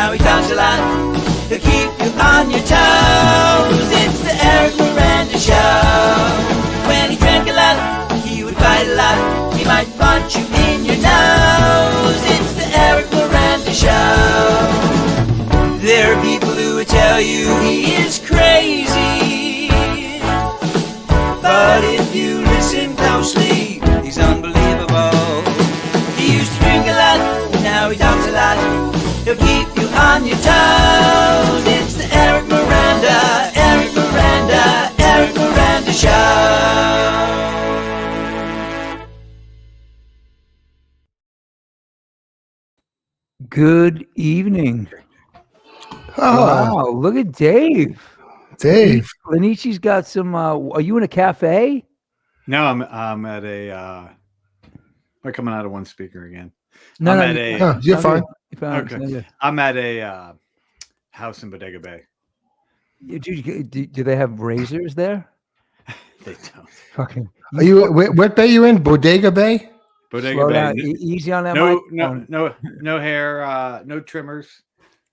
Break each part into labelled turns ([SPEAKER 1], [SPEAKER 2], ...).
[SPEAKER 1] Now he talks a lot, he'll keep you on your toes. It's the Eric Miranda Show. When he drank a lot, he would fight a lot. He might punch you in your nose. It's the Eric Miranda Show. There are people who would tell you he is crazy, but if you listen closely, he's unbelievable. He used to drink a lot, now he talks a lot. He'll keep you on your toes. It's the Eric Miranda, Eric Miranda, Eric Miranda Show.
[SPEAKER 2] Good evening. Wow, look at Dave. Lanichi's got some. Are you in a cafe?
[SPEAKER 3] No, I'm at a. I'm coming out of one speaker again.
[SPEAKER 2] No,
[SPEAKER 4] you're fine.
[SPEAKER 3] Okay. I'm at a house in Bodega Bay.
[SPEAKER 2] Do they have razors there?
[SPEAKER 3] They don't.
[SPEAKER 2] Fucking.
[SPEAKER 4] Are you? What bay you in? Bodega Bay.
[SPEAKER 3] Bodega Bay.
[SPEAKER 2] Down, easy on that.
[SPEAKER 3] No hair. No trimmers.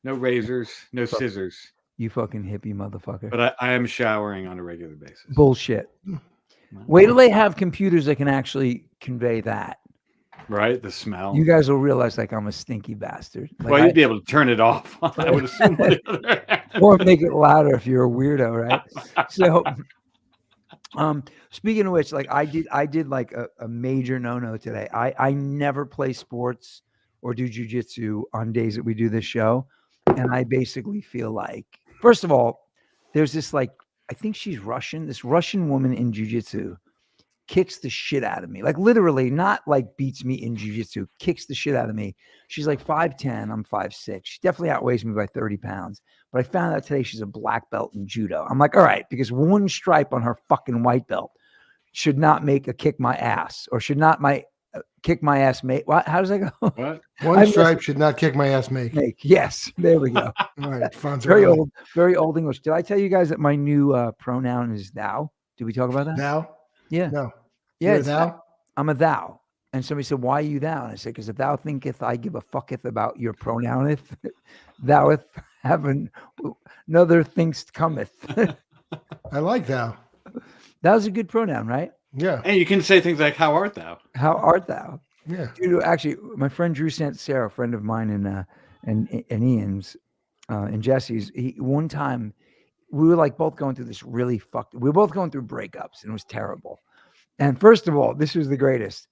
[SPEAKER 3] No razors. No scissors.
[SPEAKER 2] You fucking hippie motherfucker.
[SPEAKER 3] But I am showering on a regular basis.
[SPEAKER 2] Bullshit. Wait till they have computers that can actually convey that.
[SPEAKER 3] Right, the smell.
[SPEAKER 2] You guys will realize like I'm a stinky bastard. Like,
[SPEAKER 3] well, you'd be able to turn it off. I would assume.
[SPEAKER 2] Or make it louder if you're a weirdo, right? So, speaking of which, like I did like a major no-no today. I never play sports or do jujitsu on days that we do this show, and I basically feel like, first of all, there's this like, I think she's Russian. This Russian woman in jujitsu kicks the shit out of me. Like literally, not like beats me in jiu-jitsu, kicks the shit out of me. She's like 5'10", I'm 5'6". She definitely outweighs me by 30 pounds. But I found out today she's a black belt in judo. I'm like, all right, because one stripe on her fucking white belt should not make a kick my ass, or should not kick my ass make. What? How does that go?
[SPEAKER 3] What?
[SPEAKER 4] One stripe should not kick my ass make.
[SPEAKER 2] Yes, there we go.
[SPEAKER 4] All right,
[SPEAKER 2] very old English. Did I tell you guys that my new pronoun is thou? Did we talk about that?
[SPEAKER 4] Thou?
[SPEAKER 2] Yeah.
[SPEAKER 4] No.
[SPEAKER 2] Yeah,
[SPEAKER 4] thou?
[SPEAKER 2] I'm a thou. And somebody said, why are you thou? And I said, because if thou thinketh I give a fucketh about your pronouneth, thoueth having another things cometh.
[SPEAKER 4] I like thou.
[SPEAKER 2] That was a good pronoun, right?
[SPEAKER 4] Yeah.
[SPEAKER 3] And you can say things like, how art thou?
[SPEAKER 2] How art thou?
[SPEAKER 4] Yeah.
[SPEAKER 2] Dude, actually, my friend Drew Santasero, a friend of mine and Ian's and Jesse's, one time we were like both going through this really we were both going through breakups, and it was terrible. And first of all, this was the greatest.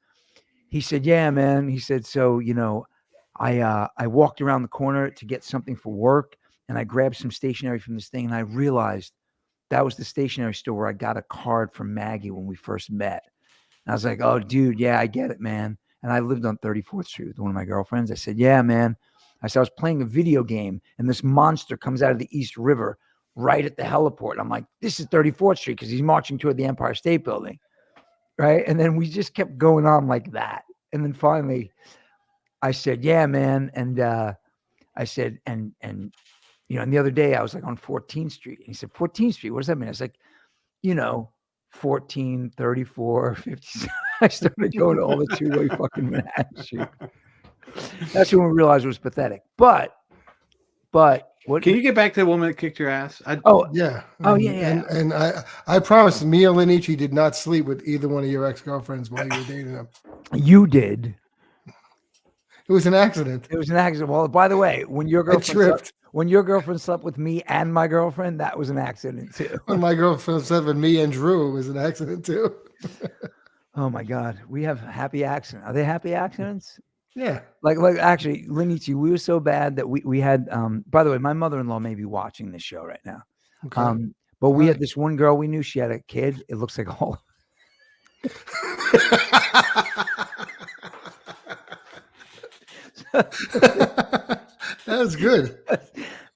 [SPEAKER 2] He said, yeah, man. He said, so, I walked around the corner to get something for work, and I grabbed some stationery from this thing, and I realized that was the stationery store where I got a card from Maggie when we first met. And I was like, oh, dude, yeah, I get it, man. And I lived on 34th Street with one of my girlfriends. I said, yeah, man. I said, I was playing a video game, and this monster comes out of the East River right at the heliport. I'm like, this is 34th Street, because he's marching toward the Empire State Building. Right. And then we just kept going on like that. And then finally I said, yeah, man. And I said, and the other day I was like on 14th Street. And he said, 14th Street, what does that mean? I was like, 14, 34, 50. I started going to all the two-way fucking Manhattan Street. That's when we realized it was pathetic. But what
[SPEAKER 3] can you get back to the woman that kicked your ass?
[SPEAKER 4] Yeah. And I promise, Mia Linici did not sleep with either one of your ex-girlfriends while you were dating them.
[SPEAKER 2] You did.
[SPEAKER 4] It was an accident.
[SPEAKER 2] It was an accident. Well, by the way, when your girlfriend slept with me and my girlfriend, that was an accident too.
[SPEAKER 4] When my girlfriend slept with me and Drew, it was an accident too.
[SPEAKER 2] Oh my God, we have happy accidents. Are they happy accidents?
[SPEAKER 4] Yeah.
[SPEAKER 2] Like actually, Linici, we were so bad that we had. By the way, my mother-in-law may be watching this show right now.
[SPEAKER 4] Okay.
[SPEAKER 2] But we had this one girl we knew. She had a kid. It looks like all.
[SPEAKER 4] That was good.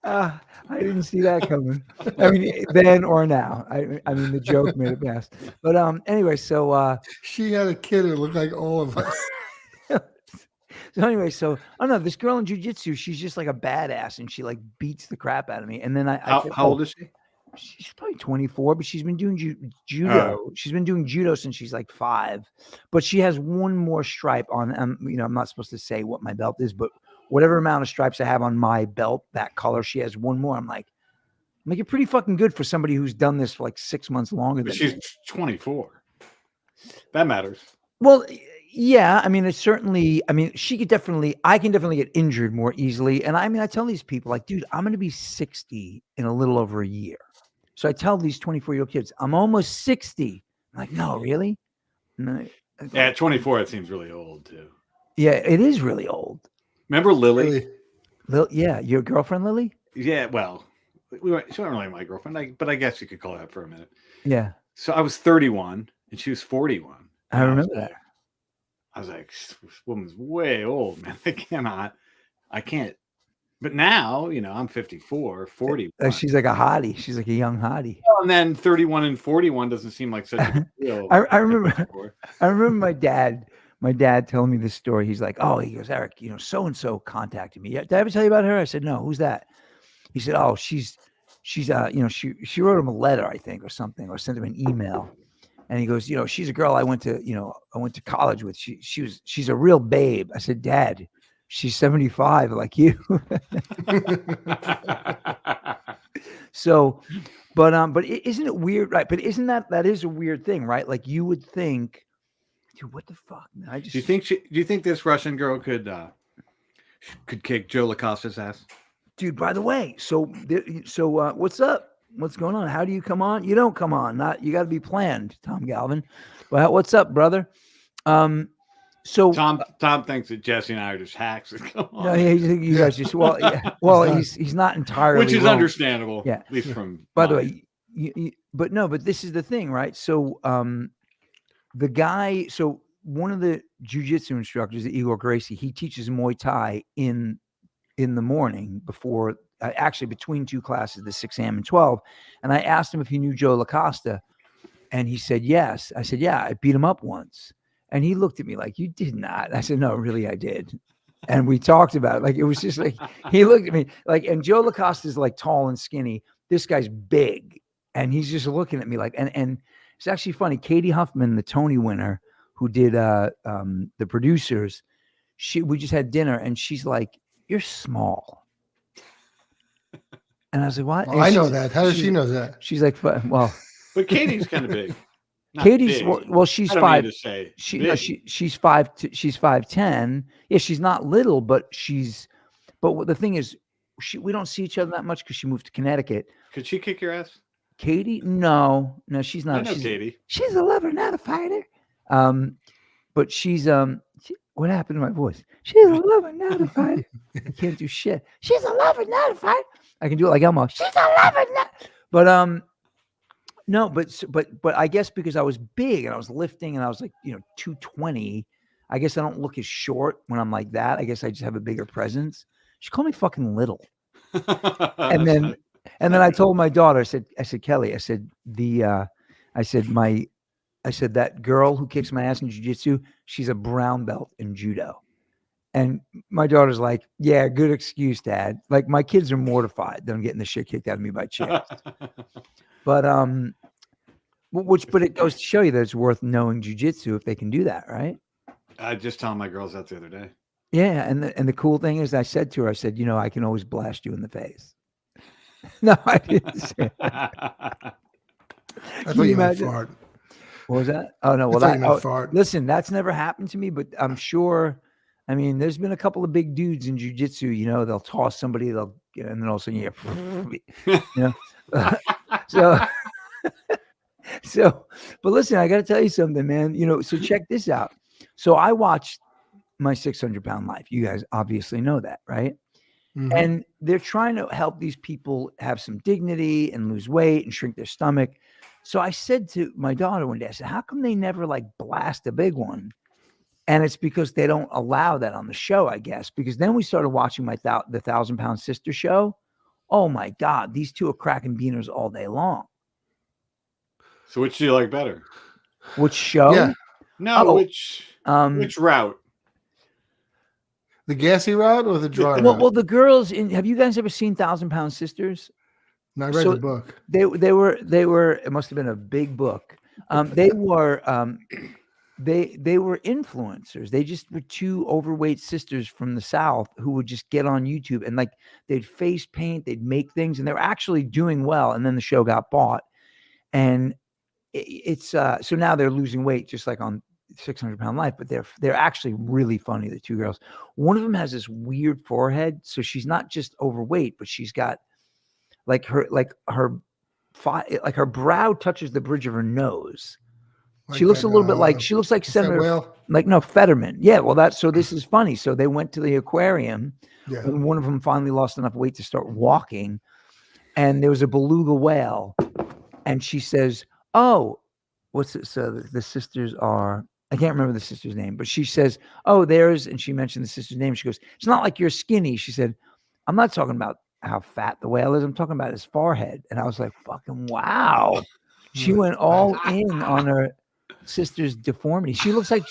[SPEAKER 2] I didn't see that coming. I mean, then or now. I mean, the joke made it best. But anyway, so
[SPEAKER 4] she had a kid who looked like all of us.
[SPEAKER 2] So anyway, this girl in jiu-jitsu, she's just like a badass, and she like beats the crap out of me. And then
[SPEAKER 3] how old is she?
[SPEAKER 2] She's probably 24, but she's been doing judo. She's been doing judo since she's like 5, but she has one more stripe on. I'm not supposed to say what my belt is, but whatever amount of stripes I have on my belt, that color, she has one more. I'm like, make it pretty fucking good for somebody who's done this for like 6 months longer
[SPEAKER 3] But
[SPEAKER 2] than
[SPEAKER 3] she's
[SPEAKER 2] me.
[SPEAKER 3] 24. That matters.
[SPEAKER 2] Well, yeah, I mean, it's certainly, I mean, I can definitely get injured more easily. And I mean, I tell these people, like, dude, I'm going to be 60 in a little over a year. So I tell these 24-year-old kids, I'm almost 60. I'm like, no, really? No.
[SPEAKER 3] Yeah, at 24, it seems really old too.
[SPEAKER 2] Yeah, it is really old.
[SPEAKER 3] Remember Lily?
[SPEAKER 2] Yeah, your girlfriend, Lily?
[SPEAKER 3] Yeah, well, she wasn't really my girlfriend, but I guess you could call that for a minute.
[SPEAKER 2] Yeah.
[SPEAKER 3] So I was 31 and she was 41.
[SPEAKER 2] I remember that.
[SPEAKER 3] I was like, this woman's way old, man. I can't. But now, I'm 54, 40.
[SPEAKER 2] She's like a hottie. She's like a young hottie.
[SPEAKER 3] Well, and then 31 and 41 doesn't seem like such a big deal.
[SPEAKER 2] I remember my dad telling me this story. He's like, oh, he goes, Eric, so-and-so contacted me. Did I ever tell you about her? I said, no, who's that? He said, oh, she's she wrote him a letter, I think, or something, or sent him an email. And he goes, she's a girl I went to college with. She's a real babe. I said, Dad, she's 75 like you. So, but isn't it weird, right? But isn't that is a weird thing, right? Like you would think, dude, what the fuck, man?
[SPEAKER 3] Do you think this Russian girl could kick Joe Lacosta's ass?
[SPEAKER 2] Dude, by the way, so what's up? What's going on? How do you come on? You don't come on. You got to be planned, Tom Galvin. Well, what's up, brother? So
[SPEAKER 3] Tom thinks that Jesse and I are just hacks.
[SPEAKER 2] No, you guys just he's not entirely,
[SPEAKER 3] which is
[SPEAKER 2] wrong.
[SPEAKER 3] Understandable.
[SPEAKER 2] Yeah,
[SPEAKER 3] at least from.
[SPEAKER 2] By the way, but this is the thing, right? So the guy, so one of the jiu-jitsu instructors, Igor Gracie, he teaches Muay Thai in the morning before. Actually, between two classes, the 6 a.m. and 12. And I asked him if he knew Joe Lacosta. And he said, yes. I said, yeah, I beat him up once. And he looked at me like, you did not. I said, no, really, I did. And we talked about it. Like, it was just like, he looked at me like, and Joe Lacosta is like tall and skinny. This guy's big. And he's just looking at me like, and it's actually funny. Katie Huffman, the Tony winner, who did the producers, we just had dinner and she's like, you're small. And I was like, what?
[SPEAKER 4] Well, I know that. How does she know that?
[SPEAKER 2] She's like, well,
[SPEAKER 3] but Katie's kind of big.
[SPEAKER 2] Katie's
[SPEAKER 3] big.
[SPEAKER 2] Well, she's
[SPEAKER 3] I don't
[SPEAKER 2] 5.
[SPEAKER 3] Mean to say
[SPEAKER 2] she's 5. She's 5'10". Yeah, she's not little, but the thing is, we don't see each other that much because she moved to Connecticut.
[SPEAKER 3] Could she kick your ass?
[SPEAKER 2] Katie? No, she's not.
[SPEAKER 3] I know Katie.
[SPEAKER 2] She's a lover, not a fighter. But she's what happened to my voice? She's a lover, not a fighter. I can't do shit. She's a lover, not a fighter. I can do it like Elmo. She's a lover, not. But no, but I guess because I was big and I was lifting and I was like 220. I guess I don't look as short when I'm like that. I guess I just have a bigger presence. She called me fucking little. And then I told my daughter, I said, Kelly, I said that girl who kicks my ass in jiu-jitsu, she's a brown belt in judo. And my daughter's like, yeah, good excuse, Dad. Like my kids are mortified that I'm getting the shit kicked out of me by chicks. But it goes to show you that it's worth knowing jiu-jitsu if they can do that, right?
[SPEAKER 3] I just telling my girls that the other day.
[SPEAKER 2] Yeah, and the cool thing is, I said to her, I can always blast you in the face. No, I didn't say that.
[SPEAKER 4] I thought you meant fart.
[SPEAKER 2] What was that? Oh no, well
[SPEAKER 4] fart.
[SPEAKER 2] Listen, that's never happened to me, but I'm sure. I mean, there's been a couple of big dudes in jiu-jitsu. They'll toss somebody, and then all of a sudden, So, but listen, I got to tell you something, man. So check this out. So I watched My 600-Pound Life. You guys obviously know that, right? Mm-hmm. And they're trying to help these people have some dignity and lose weight and shrink their stomach. So I said to my daughter one day, I said, how come they never blast a big one? And it's because they don't allow that on the show, I guess, because then we started watching the 1,000-Pound Sister show. Oh my God, these two are cracking beaners all day long.
[SPEAKER 3] So which do you like better?
[SPEAKER 2] Which show?
[SPEAKER 3] Yeah. No, which route?
[SPEAKER 4] The gassy route or the dry route?
[SPEAKER 2] Well, the girls have you guys ever seen 1,000-Pound Sisters?
[SPEAKER 4] No, I read the book.
[SPEAKER 2] They were, it must have been a big book. They were, they were influencers. They just were two overweight sisters from the South who would just get on YouTube and like they'd face paint, they'd make things, and they were actually doing well. And then the show got bought, and it's so now they're losing weight just like on 600-Pound Life, but they're actually really funny. The two girls. One of them has this weird forehead, so she's not just overweight, but she's got like her brow touches the bridge of her nose. She looks a little bit like Senator, like no Fetterman. Yeah, well so this is funny. So they went to the aquarium, and one of them finally lost enough weight to start walking, and there was a beluga whale, and she says, "Oh, what's it?" So the sisters are. I can't remember the sister's name, but she says, "Oh, and she mentioned the sister's name. She goes, "It's not like you're skinny." She said, "I'm not talking about how fat the whale is. I'm talking about his forehead." And I was like, "Fucking wow!" She went all in on her sister's deformity. She looks like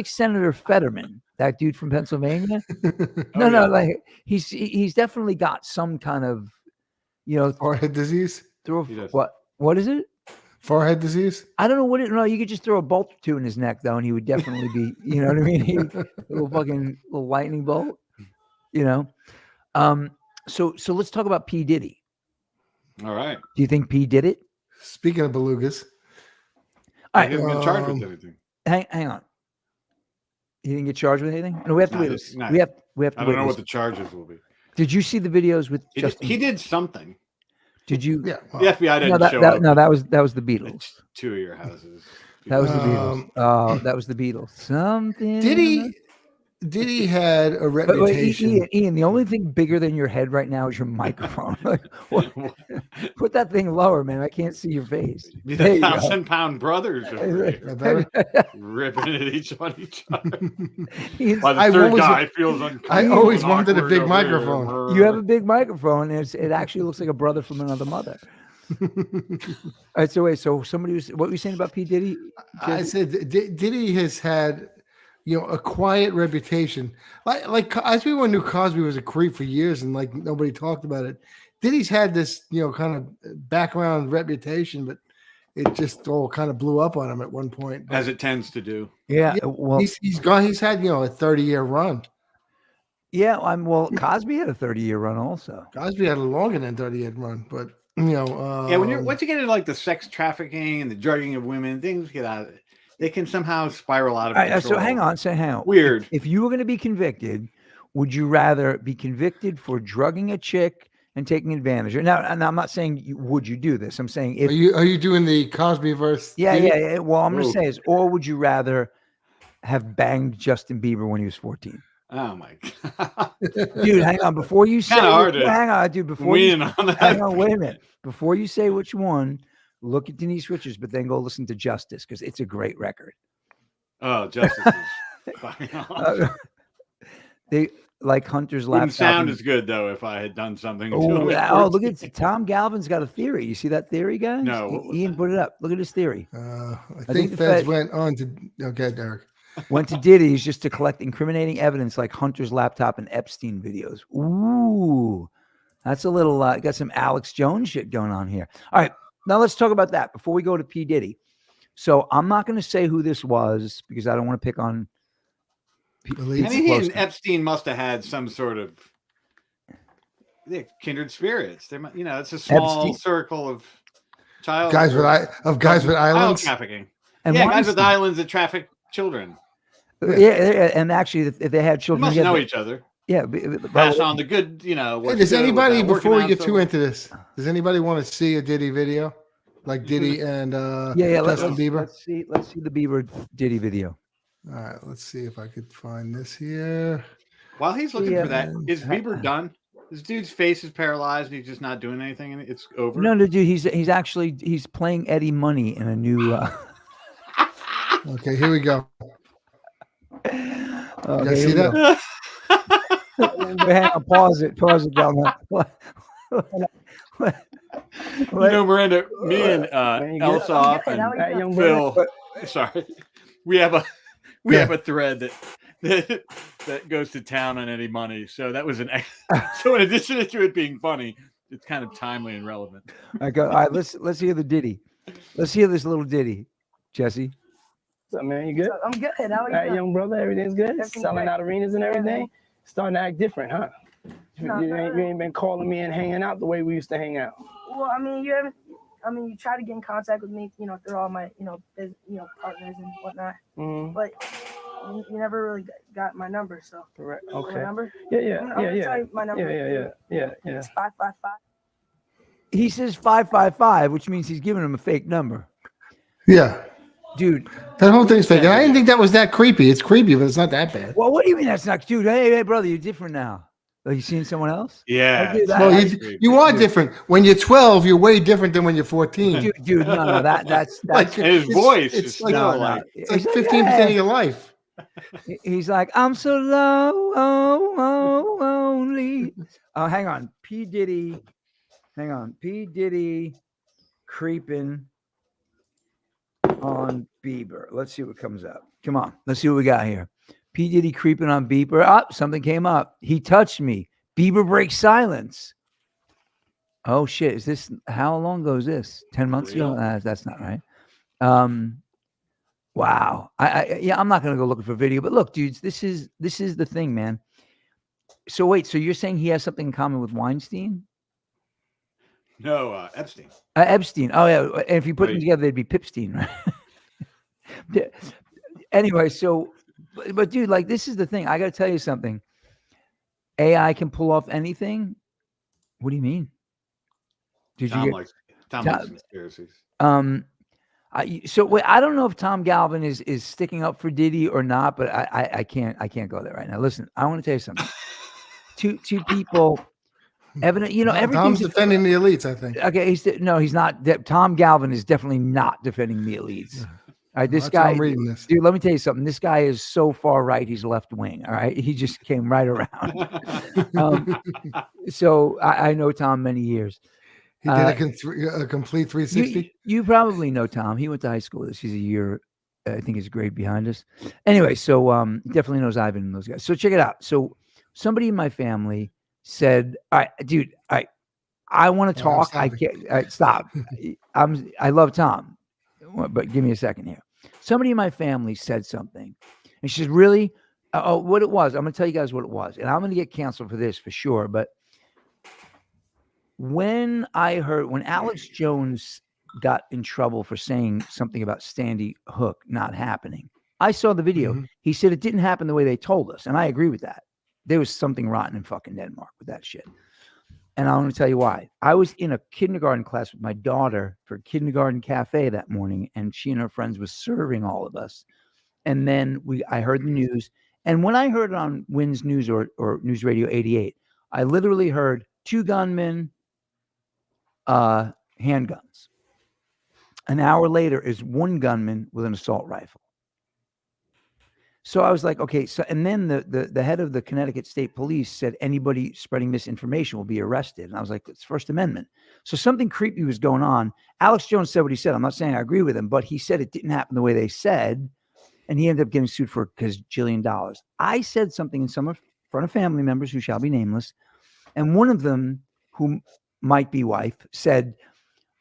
[SPEAKER 2] Senator Fetterman, that dude from Pennsylvania. No, like he's definitely got some kind of,
[SPEAKER 4] forehead disease.
[SPEAKER 2] What is it?
[SPEAKER 4] Forehead disease?
[SPEAKER 2] I don't know what it. No, you could just throw a bolt or two in his neck though, and he would definitely be. You know what I mean? A little lightning bolt. So let's talk about P. Diddy.
[SPEAKER 3] All right.
[SPEAKER 2] Do you think P did it?
[SPEAKER 4] Speaking of belugas.
[SPEAKER 3] All right. He didn't get charged with anything.
[SPEAKER 2] Hang on. He didn't get charged with anything? No, we have to wait. We have to
[SPEAKER 3] I don't know what the charges will be.
[SPEAKER 2] Did you see the videos with Justin?
[SPEAKER 3] He did something.
[SPEAKER 2] Did you?
[SPEAKER 4] Yeah.
[SPEAKER 3] Well, the FBI didn't show up.
[SPEAKER 2] No, that was the Beatles.
[SPEAKER 3] It's 2 of your houses.
[SPEAKER 2] That was the Beatles. Oh, that was the Beatles. Something.
[SPEAKER 4] Diddy had a reputation.
[SPEAKER 2] Wait, Ian, the only thing bigger than your head right now is your microphone. Put that thing lower, man. I can't see your face.
[SPEAKER 3] The 1,000-pound brothers are ripping at each other. While the third guy feels uncomfortable.
[SPEAKER 4] I always wanted a big microphone.
[SPEAKER 2] You have a big microphone, and it actually looks like a brother from another mother. All right, so somebody was. What were you saying about P. Diddy?
[SPEAKER 4] I said Diddy has had, a quiet reputation. Like as everyone knew Cosby was a creep for years, and like nobody talked about it. Diddy's had this, kind of background reputation, but it just all kind of blew up on him at one point.
[SPEAKER 3] As it tends to do.
[SPEAKER 2] Yeah. Well,
[SPEAKER 4] he's gone. He's had, a 30-year run.
[SPEAKER 2] Yeah. Cosby had a 30-year run also.
[SPEAKER 4] Cosby had a longer than 30-year run, but
[SPEAKER 3] once you get into like the sex trafficking and the drugging of women, things get out of it. They can somehow spiral out of control.
[SPEAKER 2] So hang on.
[SPEAKER 3] Weird.
[SPEAKER 2] If you were going to be convicted, would you rather be convicted for drugging a chick and taking advantage of her? Now, and I'm not saying would you do this. I'm saying if
[SPEAKER 4] are you doing the Cosby verse?
[SPEAKER 2] Yeah. Well, I'm going to say is, or would you rather have banged Justin Bieber when he was 14?
[SPEAKER 3] Oh my god,
[SPEAKER 2] dude! Hang on. Before you say, hang on, dude. Before
[SPEAKER 3] hang on,
[SPEAKER 2] wait a minute. Before you say which one, look at Denise Richards, but then go listen to Justice because it's a great record.
[SPEAKER 3] Oh, Justice is fucking awesome.
[SPEAKER 2] They like Hunter's laptop.
[SPEAKER 3] Wouldn't sound as good though if I had done something.
[SPEAKER 2] Look at Tom Galvin's got a theory. You see that theory, guys?
[SPEAKER 3] No,
[SPEAKER 2] Ian put it up. Look at his theory.
[SPEAKER 4] I think the Feds went on to. Okay, Derek.
[SPEAKER 2] Went to Diddy's just to collect incriminating evidence like Hunter's laptop and Epstein videos. Ooh, that's a little, got some Alex Jones shit going on here. All right, now let's talk about that before we go to P. Diddy. So I'm not going to say who this was because I don't want to pick on.
[SPEAKER 3] He and Epstein must have had some sort of kindred spirits. It's a small circle of
[SPEAKER 4] guys with islands
[SPEAKER 3] trafficking. Guys with islands that traffic children.
[SPEAKER 2] Yeah, and actually, if they had children,
[SPEAKER 3] they must know each other.
[SPEAKER 2] Yeah,
[SPEAKER 3] pass on the good.
[SPEAKER 4] Does anybody, before we get too into this, does anybody want to see a Diddy video, like Diddy and Justin Bieber?
[SPEAKER 2] Let's see the Bieber Diddy video.
[SPEAKER 4] All right, let's see if I could find this here.
[SPEAKER 3] While he's looking for that, is Bieber done? This dude's face is paralyzed and he's just not doing anything, and it's over.
[SPEAKER 2] No, dude, he's playing Eddie Money in a new.
[SPEAKER 4] Okay, here we go. You guys see that?
[SPEAKER 2] Hang on, pause it down there.
[SPEAKER 3] Miranda, me and Elsoff and Phil. Sorry, we have a thread that goes to town on Eddie Money. So that was so in addition to it being funny, it's kind of timely and relevant.
[SPEAKER 2] All right, let's hear the Diddy. Let's hear this little Diddy, Jesse.
[SPEAKER 5] What's up, man? You good?
[SPEAKER 6] I'm good. How are you?
[SPEAKER 5] All right, young brother, everything's good?
[SPEAKER 6] Everything's
[SPEAKER 5] Selling
[SPEAKER 6] great.
[SPEAKER 5] out arenas and everything? Starting to act different, huh?
[SPEAKER 6] No,
[SPEAKER 5] you ain't been calling me and hanging out the way we used to hang out.
[SPEAKER 6] Well, I mean, you try to get in contact with me, through all my, partners and whatnot.
[SPEAKER 5] Mm-hmm.
[SPEAKER 6] But you never really got my number, so.
[SPEAKER 5] Correct. Okay.
[SPEAKER 6] My number?
[SPEAKER 5] Yeah.
[SPEAKER 6] I'm gonna tell you my number.
[SPEAKER 5] Yeah.
[SPEAKER 6] It's 555.
[SPEAKER 2] He says 555, which means he's giving him a fake number.
[SPEAKER 4] Yeah.
[SPEAKER 2] Dude.
[SPEAKER 4] That whole thing's fake. And I didn't think that was that creepy. It's creepy, but it's not that bad.
[SPEAKER 2] Well, what do you mean that's not cute? Hey, brother, you're different now. Are you seeing someone else?
[SPEAKER 3] Yeah.
[SPEAKER 4] Well, you are different. When you're 12, you're way different than when you're 14.
[SPEAKER 2] Dude, no, that's
[SPEAKER 4] like
[SPEAKER 3] his voice.
[SPEAKER 4] It's
[SPEAKER 3] like,
[SPEAKER 4] it's like 15% of your life.
[SPEAKER 2] He's like, I'm so lonely. Hang on. P. Diddy creeping on Bieber. Let's see what comes up. Come on. Let's see what we got here. P. Diddy creeping on Bieber. Something came up. He touched me. Bieber breaks silence. Oh, shit. Is this, how long ago is this? 10 months ago? That's not right. Wow. I'm not going to go looking for video, but look, dudes, this is the thing, man. So wait, so you're saying he has something in common with Weinstein?
[SPEAKER 3] No, Epstein.
[SPEAKER 2] Epstein. Oh, yeah. And if you put them together, they'd be Pipstein, right? Anyway, so, but dude, like, this is the thing. I got to tell you something. AI can pull off anything. What do you mean?
[SPEAKER 3] Tom likes conspiracies.
[SPEAKER 2] So wait, I don't know if Tom Galvin is sticking up for Diddy or not, but I can't go there right now. Listen, I want to tell you something. Two people. Evident,
[SPEAKER 4] Tom's defending the elites, I think.
[SPEAKER 2] Okay, he's not. Tom Galvin is definitely not defending the elites. All right, this guy. I'm reading this. Dude, let me tell you something. This guy is so far right, he's left wing. All right, he just came right around. So I know Tom many years.
[SPEAKER 4] He did a complete 360.
[SPEAKER 2] You probably know Tom. He went to high school with us. He's a year, I think, his grade behind us. Anyway, so definitely knows Ivan and those guys. So check it out. So somebody in my family said, all right, dude, I want to talk. I can't. All right, stop. I love Tom, but give me a second here. Somebody in my family said something, and she said, really? What it was? I'm going to tell you guys what it was, and I'm going to get canceled for this for sure. But when Alex Jones got in trouble for saying something about Sandy Hook not happening, I saw the video. Mm-hmm. He said it didn't happen the way they told us, and I agree with that. There was something rotten in fucking Denmark with that shit. And I'm going to tell you why. I was in a kindergarten class with my daughter for a kindergarten cafe that morning, and she and her friends was serving all of us. And then I heard the news. And when I heard it on WINS News or News Radio 88, I literally heard 2 gunmen, handguns. An hour later is 1 gunman with an assault rifle. So I was like, okay. So, and then the head of the Connecticut State Police said anybody spreading misinformation will be arrested. And I was like, it's First Amendment. So something creepy was going on. Alex Jones said what he said. I'm not saying I agree with him, but he said it didn't happen the way they said. And he ended up getting sued for a gajillion dollars. I said something in front of family members who shall be nameless. And one of them, who might be wife, said,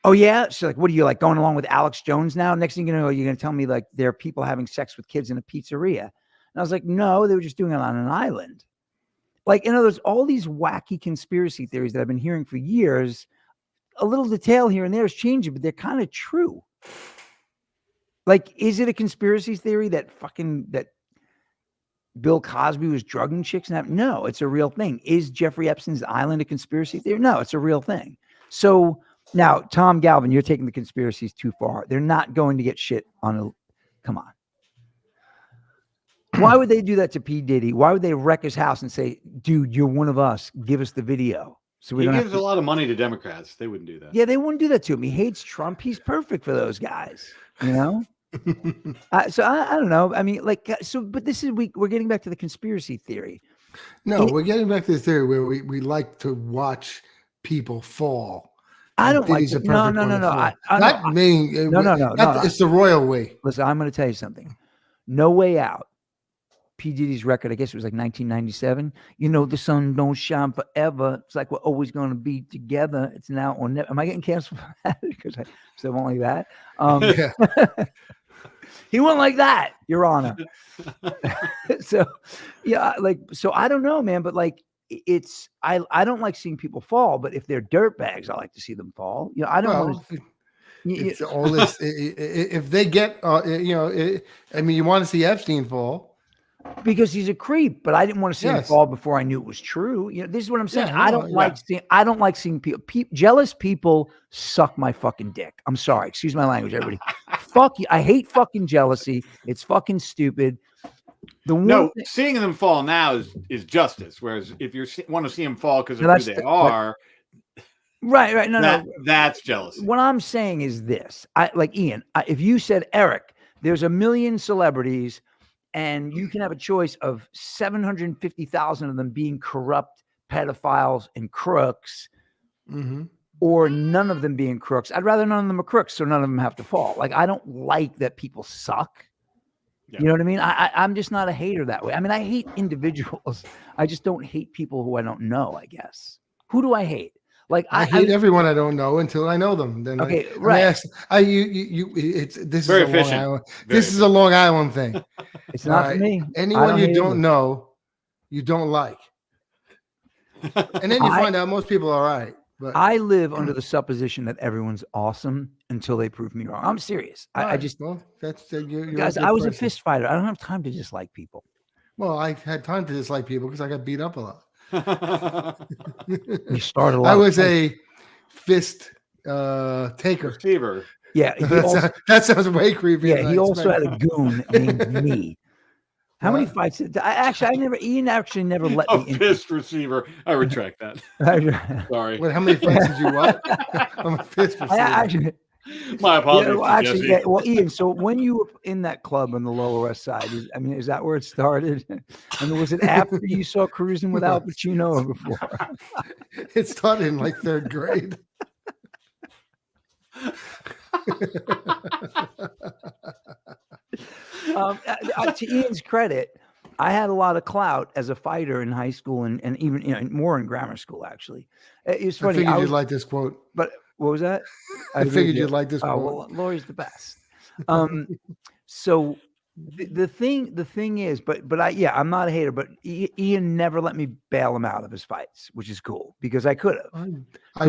[SPEAKER 2] oh, yeah. She's like, what are you, like, going along with Alex Jones now? Next thing you know, you're going to tell me, like, there are people having sex with kids in a pizzeria. And I was like, no, they were just doing it on an island. Like, in other words, all these wacky conspiracy theories that I've been hearing for years, a little detail here and there is changing, but they're kind of true. Like, is it a conspiracy theory that Bill Cosby was drugging chicks? No, it's a real thing. Is Jeffrey Epstein's island a conspiracy theory? No, it's a real thing. So now, Tom Galvin, you're taking the conspiracies too far. They're not going to get shit on come on. Why would they do that to P. Diddy? Why would they wreck his house and say, dude, you're one of us. Give us the video. So
[SPEAKER 3] he gives a lot of money to Democrats. They wouldn't do that.
[SPEAKER 2] Yeah, they wouldn't do that to him. He hates Trump. He's perfect for those guys, you know? So I don't know. I mean, like, but this is, we're getting back to the conspiracy theory.
[SPEAKER 4] No, we're getting back to the theory where we like to watch people fall.
[SPEAKER 2] I don't like it. No.
[SPEAKER 4] It's the royal way.
[SPEAKER 2] Listen, I'm going to tell you something. No Way Out. P. Diddy's record, I guess it was like 1997. You know, the sun don't shine forever. It's like we're always going to be together. It's now or never. Am I getting canceled for that? Because I said one like that. He went like that, Your Honor. So, yeah, like, so I don't know, man, but like, I don't like seeing people fall, but if they're dirt bags, I like to see them fall. You know, I don't want to.
[SPEAKER 4] It's all this. If they get, I mean, you want to see Epstein fall
[SPEAKER 2] because he's a creep, but I didn't want to see him fall before I knew it was true. You know, this is what I'm saying.
[SPEAKER 4] Yeah,
[SPEAKER 2] I don't like seeing people. Jealous people suck my fucking dick. I'm sorry. Excuse my language, everybody. Fuck you. I hate fucking jealousy. It's fucking stupid.
[SPEAKER 3] Seeing them fall now is justice. Whereas if you want to see them fall because of who they are.
[SPEAKER 2] Right. No.
[SPEAKER 3] That's jealousy.
[SPEAKER 2] What I'm saying is this. Ian, if you said, Eric, there's 1 million celebrities and you can have a choice of 750,000 of them being corrupt pedophiles and crooks, or none of them being crooks. I'd rather none of them are crooks, so none of them have to fall. Like, I don't like that people suck. Yeah. You know what I mean? I'm just not a hater that way. I mean, I hate individuals. I just don't hate people who I don't know, I guess. Who do I hate? Like,
[SPEAKER 4] I hate everyone I don't know until I know them. Then
[SPEAKER 2] okay, right.
[SPEAKER 4] This is a Long Island thing.
[SPEAKER 2] It's not for me.
[SPEAKER 4] Anyone you don't know, you don't like. And then you find out most people are all right. But
[SPEAKER 2] I live under the supposition that everyone's awesome until they prove me wrong. I'm serious. I just
[SPEAKER 4] that's you're
[SPEAKER 2] guys. I was a fist fighter. I don't have time to dislike people.
[SPEAKER 4] Well, I had time to dislike people because I got beat up a lot.
[SPEAKER 2] You started a lot.
[SPEAKER 4] I was a fist taker.
[SPEAKER 3] Receiver.
[SPEAKER 2] Yeah,
[SPEAKER 4] that sounds way creepy.
[SPEAKER 2] Yeah, he also had a goon named me. How many fights? Ian actually never let me.
[SPEAKER 3] A fist receiver. I retract that. Sorry.
[SPEAKER 4] Wait, how many fights did you what? I'm a fist receiver.
[SPEAKER 3] My apologies.
[SPEAKER 2] Well, Ian, so when you were in that club on the Lower West Side, is that where it started? And was it after you saw Cruising with Al Pacino or before?
[SPEAKER 4] It started in like 3rd grade.
[SPEAKER 2] To Ian's credit, I had a lot of clout as a fighter in high school and even more in grammar school. Actually, it's funny.
[SPEAKER 4] I figured you'd like this quote,
[SPEAKER 2] but what was that?
[SPEAKER 4] I figured you'd like this quote.
[SPEAKER 2] Well, Lori's the best. So the thing is, I'm not a hater, but Ian never let me bail him out of his fights, which is cool because I could have.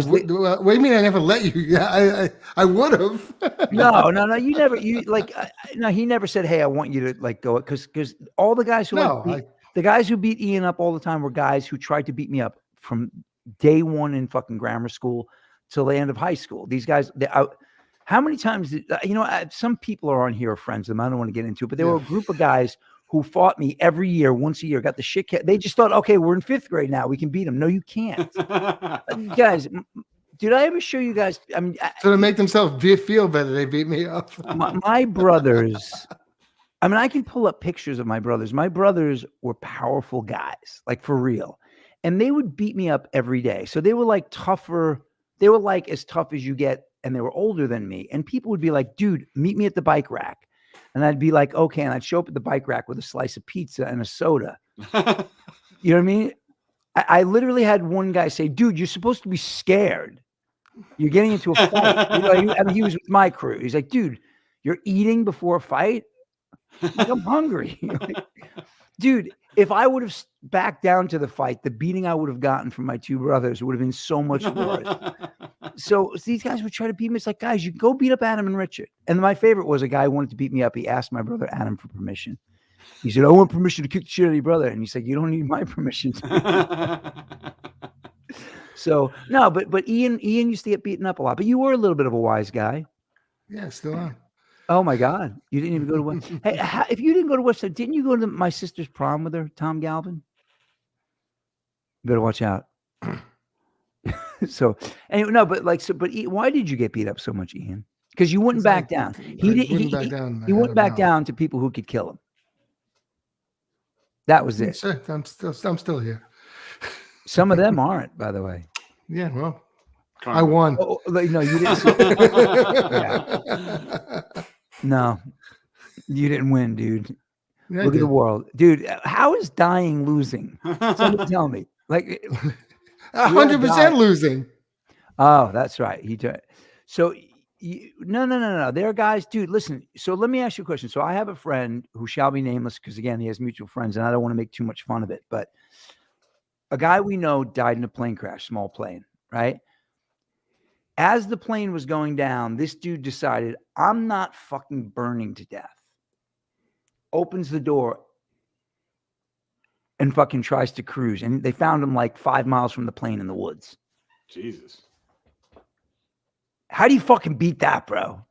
[SPEAKER 4] What do you mean I never let you? Yeah, I would have.
[SPEAKER 2] No, you never. He never said, "Hey, I want you to like go," because all the guys who the guys who beat Ian up all the time were guys who tried to beat me up from day one in fucking grammar school till the end of high school. These guys, how many times some people are on here are friends of them. I don't want to get into it, but there were a group of guys who fought me every year, once a year, got the shit kicked. They just thought, okay, we're in 5th grade now. We can beat them. No, you can't. Guys, did I ever show you guys? I mean,
[SPEAKER 4] so to make themselves feel better, they beat me up.
[SPEAKER 2] My brothers, I mean, I can pull up pictures of my brothers. My brothers were powerful guys, like for real. And they would beat me up every day. So they were like tougher. They were like as tough as you get. And they were older than me. And people would be like, dude, meet me at the bike rack. And I'd be like, okay. And I'd show up at the bike rack with a slice of pizza and a soda. You know what I mean? I literally had one guy say, dude, you're supposed to be scared. You're getting into a fight. He was with my crew. He's like, dude, you're eating before a fight? Like, I'm hungry. Dude, if I would have backed down to the fight, the beating I would have gotten from my 2 brothers would have been so much worse. So these guys would try to beat me. It's like, guys, you go beat up Adam and Richard. And my favorite was a guy who wanted to beat me up. He asked my brother Adam for permission. He said, I want permission to kick the shit out of your brother. And he said, you don't need my permission. So no, but Ian used to get beaten up a lot. But you were a little bit of a wise guy.
[SPEAKER 4] Yeah, still am.
[SPEAKER 2] Oh my God. You didn't even go to West. Hey, if you didn't go to West Side, didn't you go to my sister's prom with her, Tom Galvin? You better watch out. So anyway, no, but why did you get beat up so much, Ian? Because you wouldn't back down. He wouldn't back down to people who could kill him. That was it.
[SPEAKER 4] I'm still here.
[SPEAKER 2] Some of them aren't, by the way.
[SPEAKER 4] Yeah, well, I won.
[SPEAKER 2] Oh, no, you didn't. Yeah. No, you didn't win, dude. Yeah, look at the world, dude. How is dying losing? Somebody tell me. Like
[SPEAKER 4] 100% losing.
[SPEAKER 2] Oh, that's right. So No. There are guys, dude. Listen. So let me ask you a question. So I have a friend who shall be nameless because again, he has mutual friends, and I don't want to make too much fun of it. But a guy we know died in a plane crash, small plane, right? As the plane was going down, this dude decided, I'm not fucking burning to death. Opens the door and fucking tries to cruise. And they found him like 5 miles from the plane in the woods.
[SPEAKER 3] Jesus.
[SPEAKER 2] How do you fucking beat that, bro?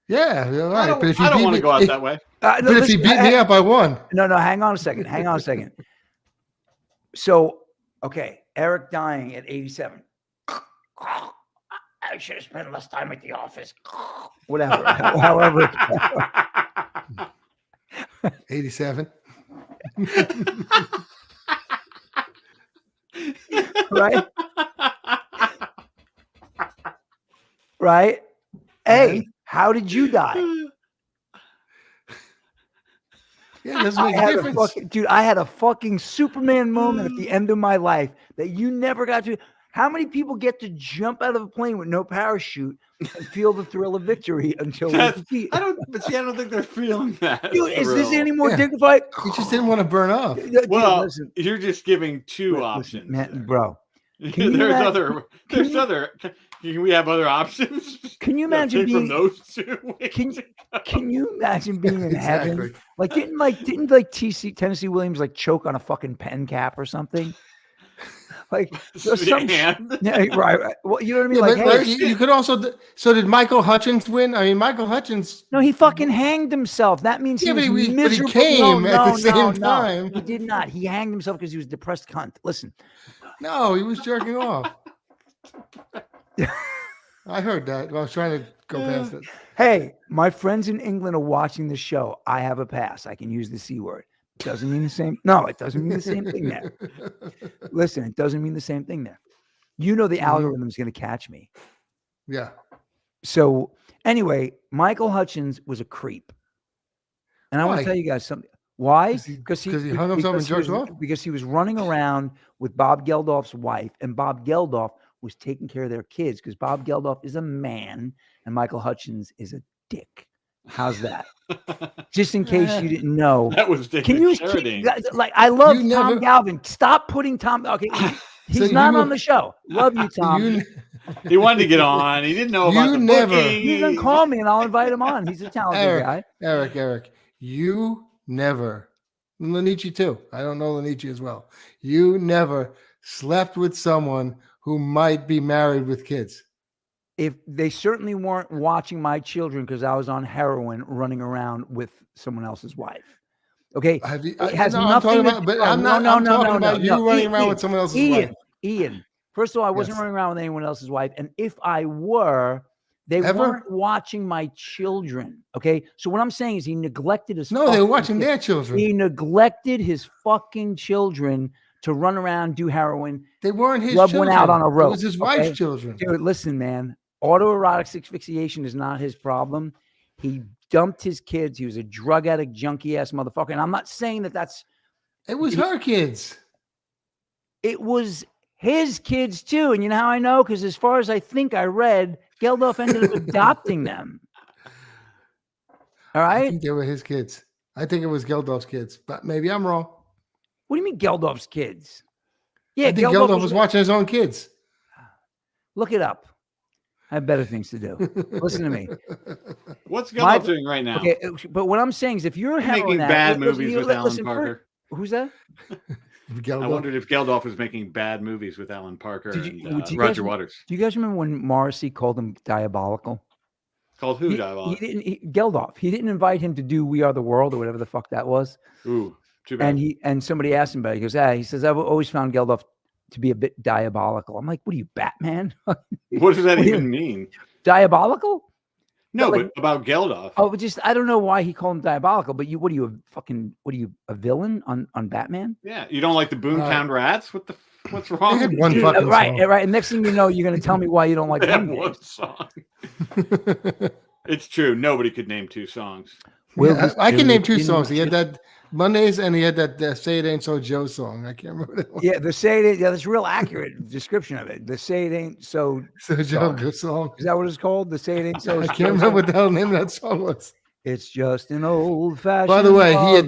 [SPEAKER 4] Yeah, you're right. But if
[SPEAKER 3] I don't want to go out that way.
[SPEAKER 4] But if he beat me up, I won.
[SPEAKER 2] No, hang on a second. So, okay, Eric dying at 87. I should have spent less time at the office. Whatever. However.
[SPEAKER 4] 87.
[SPEAKER 2] Right? Right? Hey, how did you die?
[SPEAKER 4] Yeah, it doesn't make a difference.
[SPEAKER 2] Dude, I had a fucking Superman moment at the end of my life that you never got to. How many people get to jump out of a plane with no parachute and feel the thrill of victory until
[SPEAKER 3] I don't think they're feeling that.
[SPEAKER 2] Dude, is this any more dignified?
[SPEAKER 4] You just didn't want to burn off.
[SPEAKER 3] Well,
[SPEAKER 2] listen,
[SPEAKER 3] you're just giving two options,
[SPEAKER 2] man, bro.
[SPEAKER 3] There's other. We have other options.
[SPEAKER 2] Can you imagine being
[SPEAKER 3] from those two?
[SPEAKER 2] Can you imagine being in heaven? Like didn't Tennessee Williams like choke on a fucking pen cap or something? Like
[SPEAKER 3] yeah,
[SPEAKER 2] right. Well, you know what I mean?
[SPEAKER 4] Yeah,
[SPEAKER 2] like,
[SPEAKER 4] hey, you could also. So did Michael Hutchins win? I mean, Michael Hutchins.
[SPEAKER 2] No, he fucking hanged himself. That means he was miserable.
[SPEAKER 4] But he came at the same time.
[SPEAKER 2] He did not. He hanged himself because he was a depressed cunt. Listen.
[SPEAKER 4] No, he was jerking off. I heard that. I was trying to go past it.
[SPEAKER 2] Hey, my friends in England are watching the show. I have a pass. I can use the C word. Doesn't mean the same. No, it doesn't mean the same thing there. Listen, it doesn't mean the same thing there. You know the algorithm's going to catch me.
[SPEAKER 4] Yeah.
[SPEAKER 2] So anyway, Michael Hutchins was a creep. And I want to tell you guys something. Why?
[SPEAKER 4] Because he hung himself and jerked off?
[SPEAKER 2] Because he was running around with Bob Geldof's wife, and Bob Geldof was taking care of their kids because Bob Geldof is a man and Michael Hutchins is a dick. How's that? Just in case you didn't know.
[SPEAKER 3] That was Dick. Can you
[SPEAKER 2] like? I love Tom Galvin. Stop putting Tom. Okay, he's not on the show. Love you, Tom.
[SPEAKER 3] He wanted to get on. He didn't know about the booking.
[SPEAKER 2] He's gonna call me and I'll invite him on. He's a talented guy.
[SPEAKER 4] Eric, you never. Lanichi too. I don't know Lanichi as well. You never slept with someone who might be married with kids.
[SPEAKER 2] If they certainly weren't watching my children because I was on heroin running around with someone else's wife. Okay. It has nothing to do.
[SPEAKER 4] I'm talking about you running around with someone else's wife.
[SPEAKER 2] Ian. First of all, I wasn't running around with anyone else's wife. And if I were, they weren't watching my children. Okay. So what I'm saying is he neglected his
[SPEAKER 4] No, they were watching their children.
[SPEAKER 2] He neglected his fucking children to run around, do heroin.
[SPEAKER 4] They weren't his
[SPEAKER 2] rub
[SPEAKER 4] children.
[SPEAKER 2] One out on a rope.
[SPEAKER 4] It was his wife's children.
[SPEAKER 2] Dude, listen, man. Autoerotic asphyxiation is not his problem. He dumped his kids. He was a drug addict, junkie ass motherfucker. And I'm not saying that that's.
[SPEAKER 4] It was her kids.
[SPEAKER 2] It was his kids too. And you know how I know? Because as far as I think I read, Geldof ended up adopting them. All right.
[SPEAKER 4] I think they were his kids. I think it was Geldof's kids, but maybe I'm wrong.
[SPEAKER 2] What do you mean Geldof's kids? Yeah,
[SPEAKER 4] I think Geldof was watching his own kids.
[SPEAKER 2] Look it up. I have better things to do. Listen to me.
[SPEAKER 3] What's Geldof doing right now?
[SPEAKER 2] Okay, but what I'm saying is, if you're
[SPEAKER 3] making bad movies with Alan Parker,
[SPEAKER 2] who's that?
[SPEAKER 3] I wondered if Geldof was making bad movies with Alan Parker and Roger Waters.
[SPEAKER 2] Do you guys remember when Morrissey called him diabolical?
[SPEAKER 3] Called who diabolical?
[SPEAKER 2] Geldof. He didn't invite him to do "We Are the World" or whatever the fuck that was.
[SPEAKER 3] Ooh, too bad.
[SPEAKER 2] And somebody asked him about it. He goes, he says, I've always found Geldof to be a bit diabolical. I'm like, what are you, Batman?
[SPEAKER 3] What does that even mean?
[SPEAKER 2] Diabolical?
[SPEAKER 3] No, but about Geldof.
[SPEAKER 2] Oh, just I don't know why he called him diabolical. But what are you a villain on Batman?
[SPEAKER 3] Yeah, you don't like the Boomtown Rats? What's wrong?
[SPEAKER 4] They had one fucking song.
[SPEAKER 2] Right. And next thing you know, you're going to tell me why you don't like
[SPEAKER 3] one song. It's true. Nobody could name two songs.
[SPEAKER 4] I can name two songs. He had that Mondays, and he had that "Say It Ain't So Joe" song. I can't remember that one.
[SPEAKER 2] Yeah, the Say It Ain't. Yeah, that's a real accurate description of it. The Say It Ain't So
[SPEAKER 4] Joe
[SPEAKER 2] song.
[SPEAKER 4] song.
[SPEAKER 2] Is that what it's called? The Say It Ain't So.
[SPEAKER 4] I can't remember what the hell name of that song was.
[SPEAKER 2] It's just an old fashioned.
[SPEAKER 4] By the way, he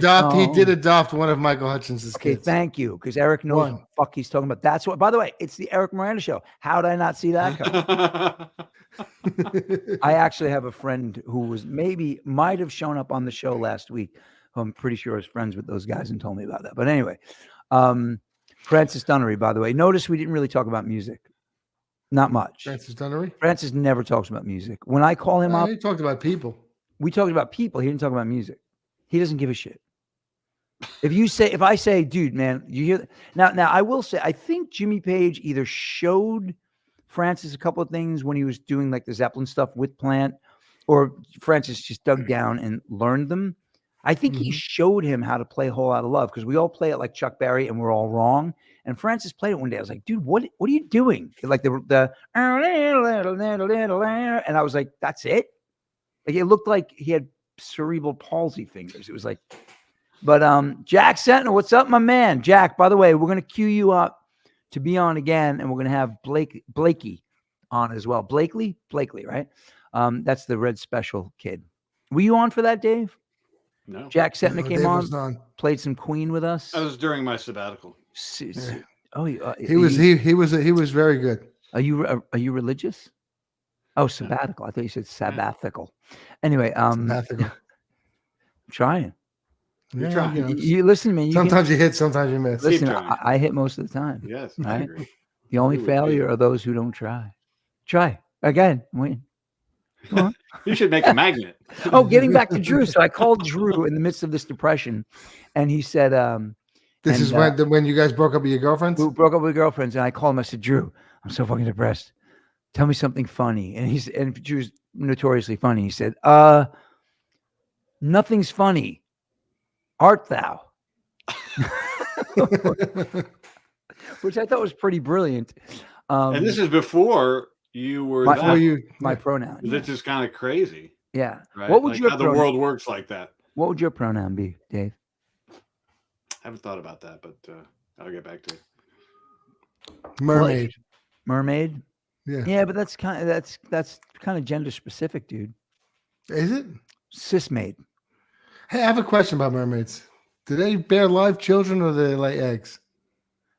[SPEAKER 4] did adopt one of Michael Hutchins'
[SPEAKER 2] Okay,
[SPEAKER 4] kids.
[SPEAKER 2] thank you, because Eric knows what the fuck he's talking about. That's what. By the way, it's the Eric Miranda show. How did I not see that coming? I actually have a friend who might have shown up on the show last week. Who I'm pretty sure is friends with those guys and told me about that. But anyway, Francis Dunnery. By the way, notice we didn't really talk about music. Not much.
[SPEAKER 4] Francis Dunnery.
[SPEAKER 2] Francis never talks about music. When I call him up,
[SPEAKER 4] he talked about people.
[SPEAKER 2] We talked about people. He didn't talk about music. He doesn't give a shit. If I say, dude, man, you hear now I will say, I think Jimmy Page either showed Francis a couple of things when he was doing like the Zeppelin stuff with Plant, or Francis just dug down and learned them. I think he showed him how to play Whole Lotta Love, because we all play it like Chuck Berry and we're all wrong. And Francis played it one day. I was like, dude, what are you doing? Like the and I was like, that's it. Like it looked like he had cerebral palsy fingers. It was like, but Jack Sentinel, what's up, my man? Jack, by the way, we're gonna queue you up to be on again, and we're gonna have Blakey on as well. Blakely, right? That's the Red Special kid. Were you on for that, Dave?
[SPEAKER 3] No.
[SPEAKER 2] Jack Sentinel came
[SPEAKER 4] on,
[SPEAKER 2] played some Queen with us.
[SPEAKER 3] I was during my sabbatical.
[SPEAKER 2] Oh,
[SPEAKER 4] he was very good.
[SPEAKER 2] Are you religious? Oh, sabbatical. I thought you said sabbatical. Anyway,
[SPEAKER 4] sabbatical.
[SPEAKER 2] I'm trying.
[SPEAKER 3] You're trying.
[SPEAKER 2] You listen, man.
[SPEAKER 4] Sometimes you hit, sometimes you miss.
[SPEAKER 2] Listen, I hit most of the time.
[SPEAKER 3] Yes,
[SPEAKER 2] right?
[SPEAKER 3] I agree.
[SPEAKER 2] The only failure are those who don't try. Try again. Win.
[SPEAKER 3] You should make a magnet.
[SPEAKER 2] Oh, getting back to Drew. So I called Drew in the midst of this depression, and he said,
[SPEAKER 4] "This is when you guys broke up with your girlfriends."
[SPEAKER 2] We broke up with girlfriends, and I called him. I said, "Drew, I'm so fucking depressed. Tell me something funny." And Drew's notoriously funny. He said, "Nothing's funny. Art thou?" Which I thought was pretty brilliant.
[SPEAKER 3] And this is before you were
[SPEAKER 2] my pronoun.
[SPEAKER 3] This is kind of crazy.
[SPEAKER 2] Yeah.
[SPEAKER 3] Right?
[SPEAKER 2] What would
[SPEAKER 3] like
[SPEAKER 2] your
[SPEAKER 3] how the world works like that?
[SPEAKER 2] What would your pronoun be, Dave?
[SPEAKER 3] I haven't thought about that, but I'll get back to it.
[SPEAKER 4] Mermaid.
[SPEAKER 2] Mermaid.
[SPEAKER 4] Yeah.
[SPEAKER 2] Yeah, but that's kind of gender specific, dude.
[SPEAKER 4] Is it?
[SPEAKER 2] Cismaid.
[SPEAKER 4] Hey, I have a question about mermaids. Do they bear live children, or do they lay eggs?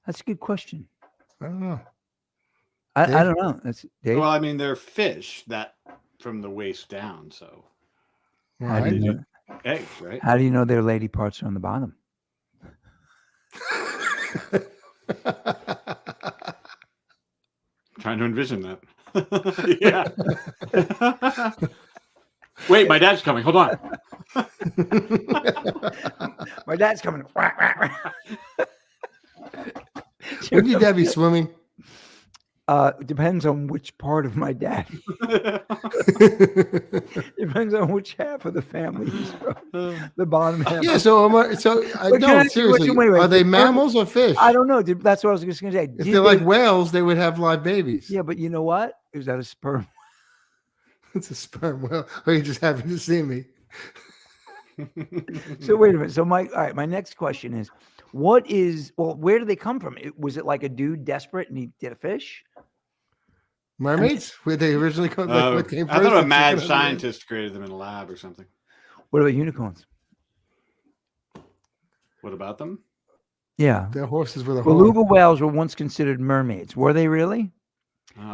[SPEAKER 2] That's a good question.
[SPEAKER 4] I don't know.
[SPEAKER 2] I don't know. That's Dave.
[SPEAKER 3] Well, I mean, they're fish that from the waist down. So
[SPEAKER 2] How do you know?
[SPEAKER 3] Eggs, right?
[SPEAKER 2] How do you know their lady parts are on the bottom?
[SPEAKER 3] Trying to envision that. Yeah. Wait, my dad's coming. Hold on.
[SPEAKER 2] My dad's coming.
[SPEAKER 4] Wouldn't your dad be swimming?
[SPEAKER 2] Depends on which part of my dad. Depends on which half of the family he's from. The bottom half.
[SPEAKER 4] Yeah. So seriously, wait, are they mammals or fish?
[SPEAKER 2] I don't know. That's what I was just going to say.
[SPEAKER 4] If they're like whales, they would have live babies.
[SPEAKER 2] Yeah, but you know what? Is that a sperm?
[SPEAKER 4] It's a sperm whale. Or you just happen to see me.
[SPEAKER 2] So wait a minute. So my next question is, where do they come from? Was it like a dude desperate and he did a fish?
[SPEAKER 4] Mermaids? Where they originally come? What came first?
[SPEAKER 3] I thought a mad scientist created them in a lab or something.
[SPEAKER 2] What about unicorns?
[SPEAKER 3] What about them?
[SPEAKER 2] Yeah,
[SPEAKER 4] they're horses with a horn.
[SPEAKER 2] Beluga whales were once considered mermaids. Were they really?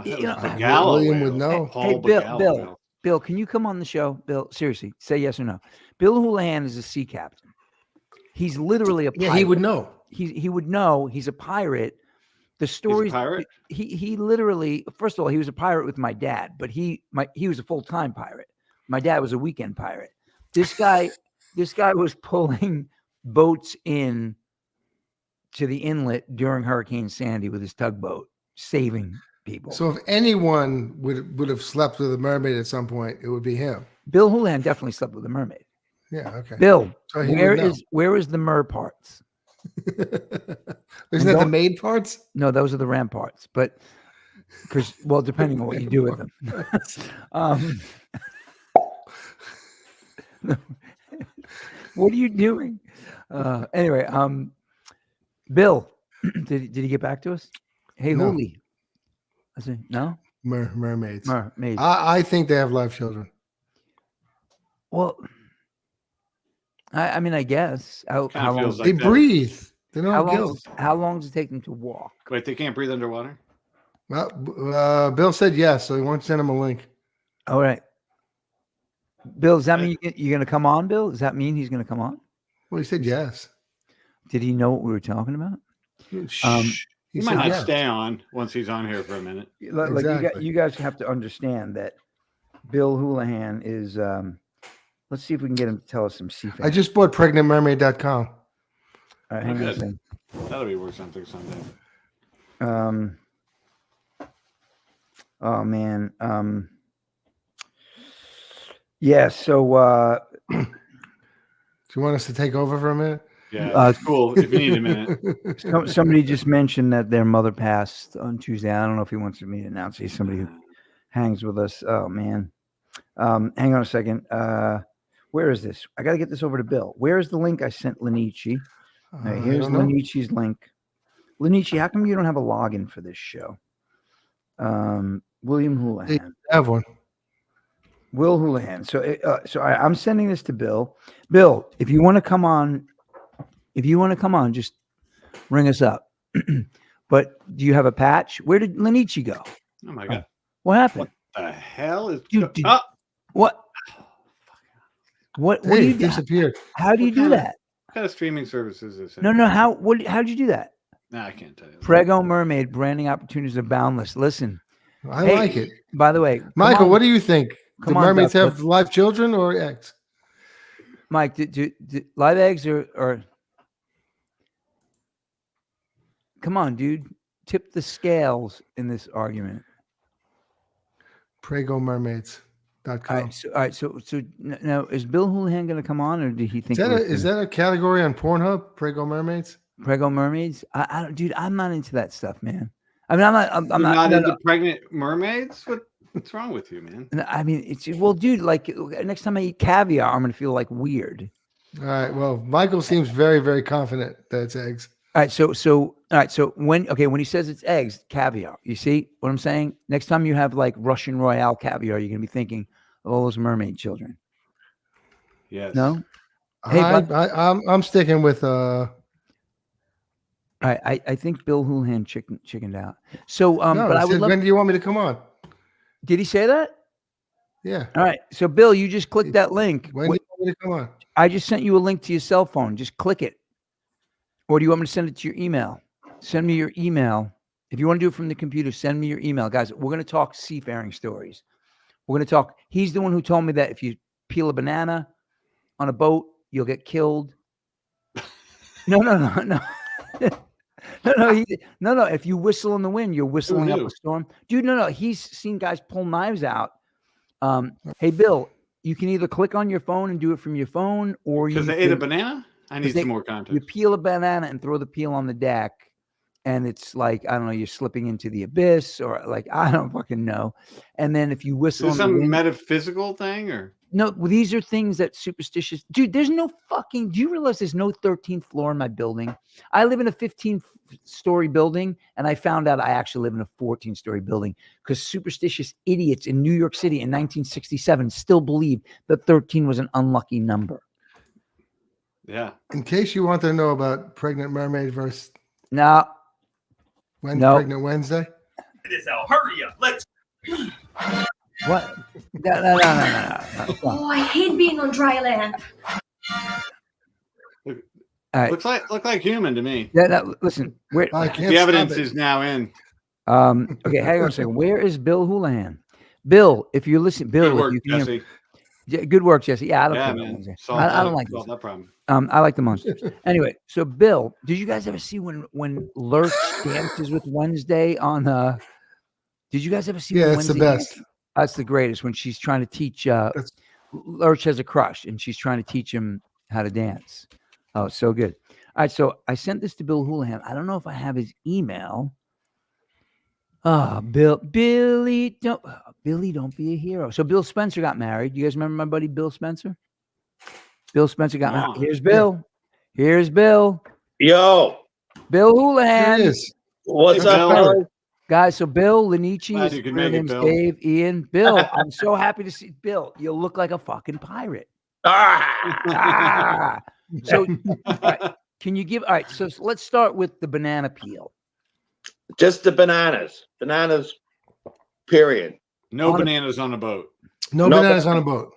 [SPEAKER 4] William would know.
[SPEAKER 2] Hey, Bill, can you come on the show? Bill, seriously, say yes or no. Bill Houlihan is a sea captain. He's literally a pirate.
[SPEAKER 4] Yeah, he would know.
[SPEAKER 2] He would know. He's a pirate. The stories.
[SPEAKER 3] He's a pirate?
[SPEAKER 2] He literally. First of all, he was a pirate with my dad, but he was a full-time pirate. My dad was a weekend pirate. This guy was pulling boats in to the inlet during Hurricane Sandy with his tugboat, saving people.
[SPEAKER 4] So if anyone would have slept with a mermaid at some point, it would be him.
[SPEAKER 2] Bill Houlihan definitely slept with a mermaid.
[SPEAKER 4] Yeah. Okay.
[SPEAKER 2] Bill,
[SPEAKER 4] so
[SPEAKER 2] where is the mer parts?
[SPEAKER 4] Isn't that the maid parts?
[SPEAKER 2] No, those are the ram parts. But depending on what you do with them. What are you doing? Anyway, Bill, did he get back to us? Hey,
[SPEAKER 4] No.
[SPEAKER 2] Hooli. I said, no?
[SPEAKER 4] Mermaids.
[SPEAKER 2] Mermaids.
[SPEAKER 4] I think they have live children.
[SPEAKER 2] Well, I mean, I guess. How long?
[SPEAKER 3] feels
[SPEAKER 4] They
[SPEAKER 3] like that.
[SPEAKER 4] breathe. They don't
[SPEAKER 2] How
[SPEAKER 4] have
[SPEAKER 2] long?
[SPEAKER 4] gills.
[SPEAKER 2] How long does it take them to walk?
[SPEAKER 3] Wait, they can't breathe underwater?
[SPEAKER 4] Well, Bill said yes, so he won't send him a link.
[SPEAKER 2] All right. Bill, does that mean you're going to come on, Bill? Does that mean he's going to come on?
[SPEAKER 4] Well, he said yes.
[SPEAKER 2] Did he know what we were talking about?
[SPEAKER 3] He might not stay on once he's on here for a minute.
[SPEAKER 2] Like
[SPEAKER 4] Exactly.
[SPEAKER 2] you guys have to understand that Bill Houlihan is. Let's see if we can get him to tell us some sea.
[SPEAKER 4] I just bought pregnantmermaid.com.
[SPEAKER 2] All right, hang on a second.
[SPEAKER 3] That'll be worth something someday.
[SPEAKER 2] Oh man. Yeah. So.
[SPEAKER 4] Do you want us to take over for a minute?
[SPEAKER 3] Yeah, it's cool. If you need a minute.
[SPEAKER 2] Somebody just mentioned that their mother passed on Tuesday. I don't know if he wants me to announce. He's somebody who hangs with us. Oh man. Hang on a second. Where is this? I got to get this over to Bill. Where is the link I sent Lenici? All right, here's Lenici's link. Lenici, how come you don't have a login for this show? William Houlihan.
[SPEAKER 4] I have one.
[SPEAKER 2] Will Houlihan. So I'm sending this to Bill. Bill, if you want to come on, just ring us up. But do you have a patch? Where did Lenici go?
[SPEAKER 3] Oh my God.
[SPEAKER 2] What happened?
[SPEAKER 3] What the hell is
[SPEAKER 2] what? What do you
[SPEAKER 4] disappeared?
[SPEAKER 2] How do you do that?
[SPEAKER 3] What kind of streaming services is this?
[SPEAKER 2] No. How'd you do that?
[SPEAKER 3] No, I can't tell you.
[SPEAKER 2] Prego Mermaid, branding opportunities are boundless. Listen.
[SPEAKER 4] I like it.
[SPEAKER 2] By the way,
[SPEAKER 4] Michael, what do you think? Do mermaids
[SPEAKER 2] Duck,
[SPEAKER 4] have live children or eggs?
[SPEAKER 2] Mike, do live eggs or come on, dude. Tip the scales in this argument.
[SPEAKER 4] PregoMermaids.com.
[SPEAKER 2] All right, so now is Bill Houlihan going to come on, or did he think
[SPEAKER 4] is that a category on Pornhub? Prego Mermaids.
[SPEAKER 2] Prego Mermaids? I don't, dude. I'm not into that stuff, man. I mean, I'm
[SPEAKER 3] not into pregnant mermaids. What's wrong with you, man?
[SPEAKER 2] I mean, it's dude. Like next time I eat caviar, I'm going to feel like weird.
[SPEAKER 4] All right. Well, Michael seems very, very confident that it's eggs.
[SPEAKER 2] All right. So when he says it's eggs, caviar, you see what I'm saying? Next time you have like Russian Royale caviar, you're going to be thinking of all those mermaid children.
[SPEAKER 3] Yes.
[SPEAKER 2] No?
[SPEAKER 4] Hey, I'm sticking with
[SPEAKER 2] I think Bill Houlihan chickened out. So
[SPEAKER 4] no,
[SPEAKER 2] but I would love,
[SPEAKER 4] when do you want me to come on?
[SPEAKER 2] Did he say that?
[SPEAKER 4] Yeah.
[SPEAKER 2] All right. So Bill, you just click that link.
[SPEAKER 4] When do you want me to come on?
[SPEAKER 2] I just sent you a link to your cell phone. Just click it. Or do you want me to send it to your email? Send me your email. If you want to do it from the computer, send me your email. Guys, we're going to talk seafaring stories. We're going to talk. He's the one who told me that if you peel a banana on a boat, you'll get killed. No. No. If you whistle in the wind, you're whistling up a storm. Dude, no. He's seen guys pull knives out. Hey, Bill, you can either click on your phone and do it from your phone, or
[SPEAKER 3] because they ate a banana. I need some more context.
[SPEAKER 2] You peel a banana and throw the peel on the deck, and it's like, I don't know, you're slipping into the abyss, or like, I don't fucking know. And then if you whistle,
[SPEAKER 3] is this some metaphysical thing, or
[SPEAKER 2] no? Well, these are things that superstitious. Dude, there's no fucking. Do you realize there's no 13th floor in my building? I live in a 15-story building, and I found out I actually live in a 14-story building because superstitious idiots in New York City in 1967 still believe that 13 was an unlucky number.
[SPEAKER 3] Yeah.
[SPEAKER 4] In case you want to know about Pregnant Mermaid versus
[SPEAKER 2] Pregnant
[SPEAKER 4] Wednesday.
[SPEAKER 1] This out. Hurry up. Let's.
[SPEAKER 2] What? No.
[SPEAKER 7] Oh, I hate being on dry land.
[SPEAKER 2] Right.
[SPEAKER 3] Look like human to me.
[SPEAKER 2] Yeah. Listen,
[SPEAKER 3] the evidence is now in.
[SPEAKER 2] Okay, hang on a second. Where is Bill Houlihan? Bill, if you listen, Bill,
[SPEAKER 3] good work,
[SPEAKER 2] you can
[SPEAKER 3] Jesse.
[SPEAKER 2] Yeah, good work, Jesse. Yeah, I don't I don't like
[SPEAKER 3] that problem.
[SPEAKER 2] I like the monsters. Anyway, so Bill, did you guys ever see when Lurch dances with Wednesday on did you guys ever see
[SPEAKER 4] when
[SPEAKER 2] Wednesday
[SPEAKER 4] it's the best.
[SPEAKER 2] Dances? That's the greatest when she's trying to teach Lurch has a crush and she's trying to teach him how to dance. Oh, so good. All right, so I sent this to Bill Houlihan. I don't know if I have his email. Billy, don't be a hero. So Bill Spencer got married. You guys remember my buddy Bill Spencer? Bill Spencer got
[SPEAKER 3] Come on.
[SPEAKER 2] Here's Bill. Here's Bill.
[SPEAKER 8] Yo,
[SPEAKER 2] Bill
[SPEAKER 4] Here
[SPEAKER 2] Houlihan.
[SPEAKER 4] it is.
[SPEAKER 8] what's
[SPEAKER 3] Bill.
[SPEAKER 8] up, fellas?
[SPEAKER 2] Guys, so Bill Lanici
[SPEAKER 3] Glad
[SPEAKER 2] is
[SPEAKER 3] you could
[SPEAKER 2] real
[SPEAKER 3] make it,
[SPEAKER 2] name's
[SPEAKER 3] Bill.
[SPEAKER 2] Dave, Ian. Bill, I'm so happy to see Bill. You look like a fucking pirate.
[SPEAKER 8] Ah,
[SPEAKER 2] So all right, can you give all right? So let's start with the banana peel.
[SPEAKER 8] just the bananas. Bananas, period.
[SPEAKER 3] No
[SPEAKER 2] On a-
[SPEAKER 3] bananas on a boat.
[SPEAKER 4] No
[SPEAKER 8] No
[SPEAKER 4] bananas on a boat.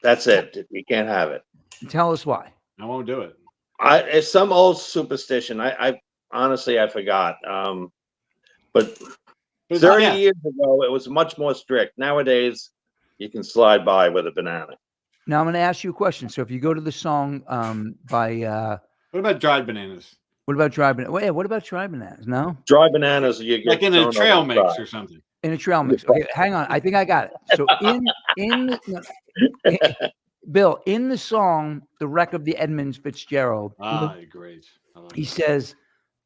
[SPEAKER 8] That's it. You can't have it.
[SPEAKER 2] Tell us why.
[SPEAKER 3] I won't do it.
[SPEAKER 8] It's some old superstition. I honestly I forgot. But
[SPEAKER 3] But
[SPEAKER 8] 30
[SPEAKER 3] yeah,
[SPEAKER 8] years ago, it was much more strict. Nowadays, you can slide by with a banana.
[SPEAKER 2] Now I'm going to ask you a question. So if you go to the song by
[SPEAKER 3] what about dried bananas?
[SPEAKER 2] what about dry bananas? Well, yeah, what about dry bananas? No,
[SPEAKER 8] Dry bananas, you get
[SPEAKER 3] Like in a
[SPEAKER 8] thrown
[SPEAKER 3] trail
[SPEAKER 8] over the
[SPEAKER 3] mix
[SPEAKER 8] side.
[SPEAKER 3] or something.
[SPEAKER 2] in a trail mix. Okay, hang on. I think I got it. So Bill, in the song "The Wreck of the Edmund Fitzgerald,"
[SPEAKER 3] Ah, great. I like
[SPEAKER 2] he
[SPEAKER 3] that.
[SPEAKER 2] says,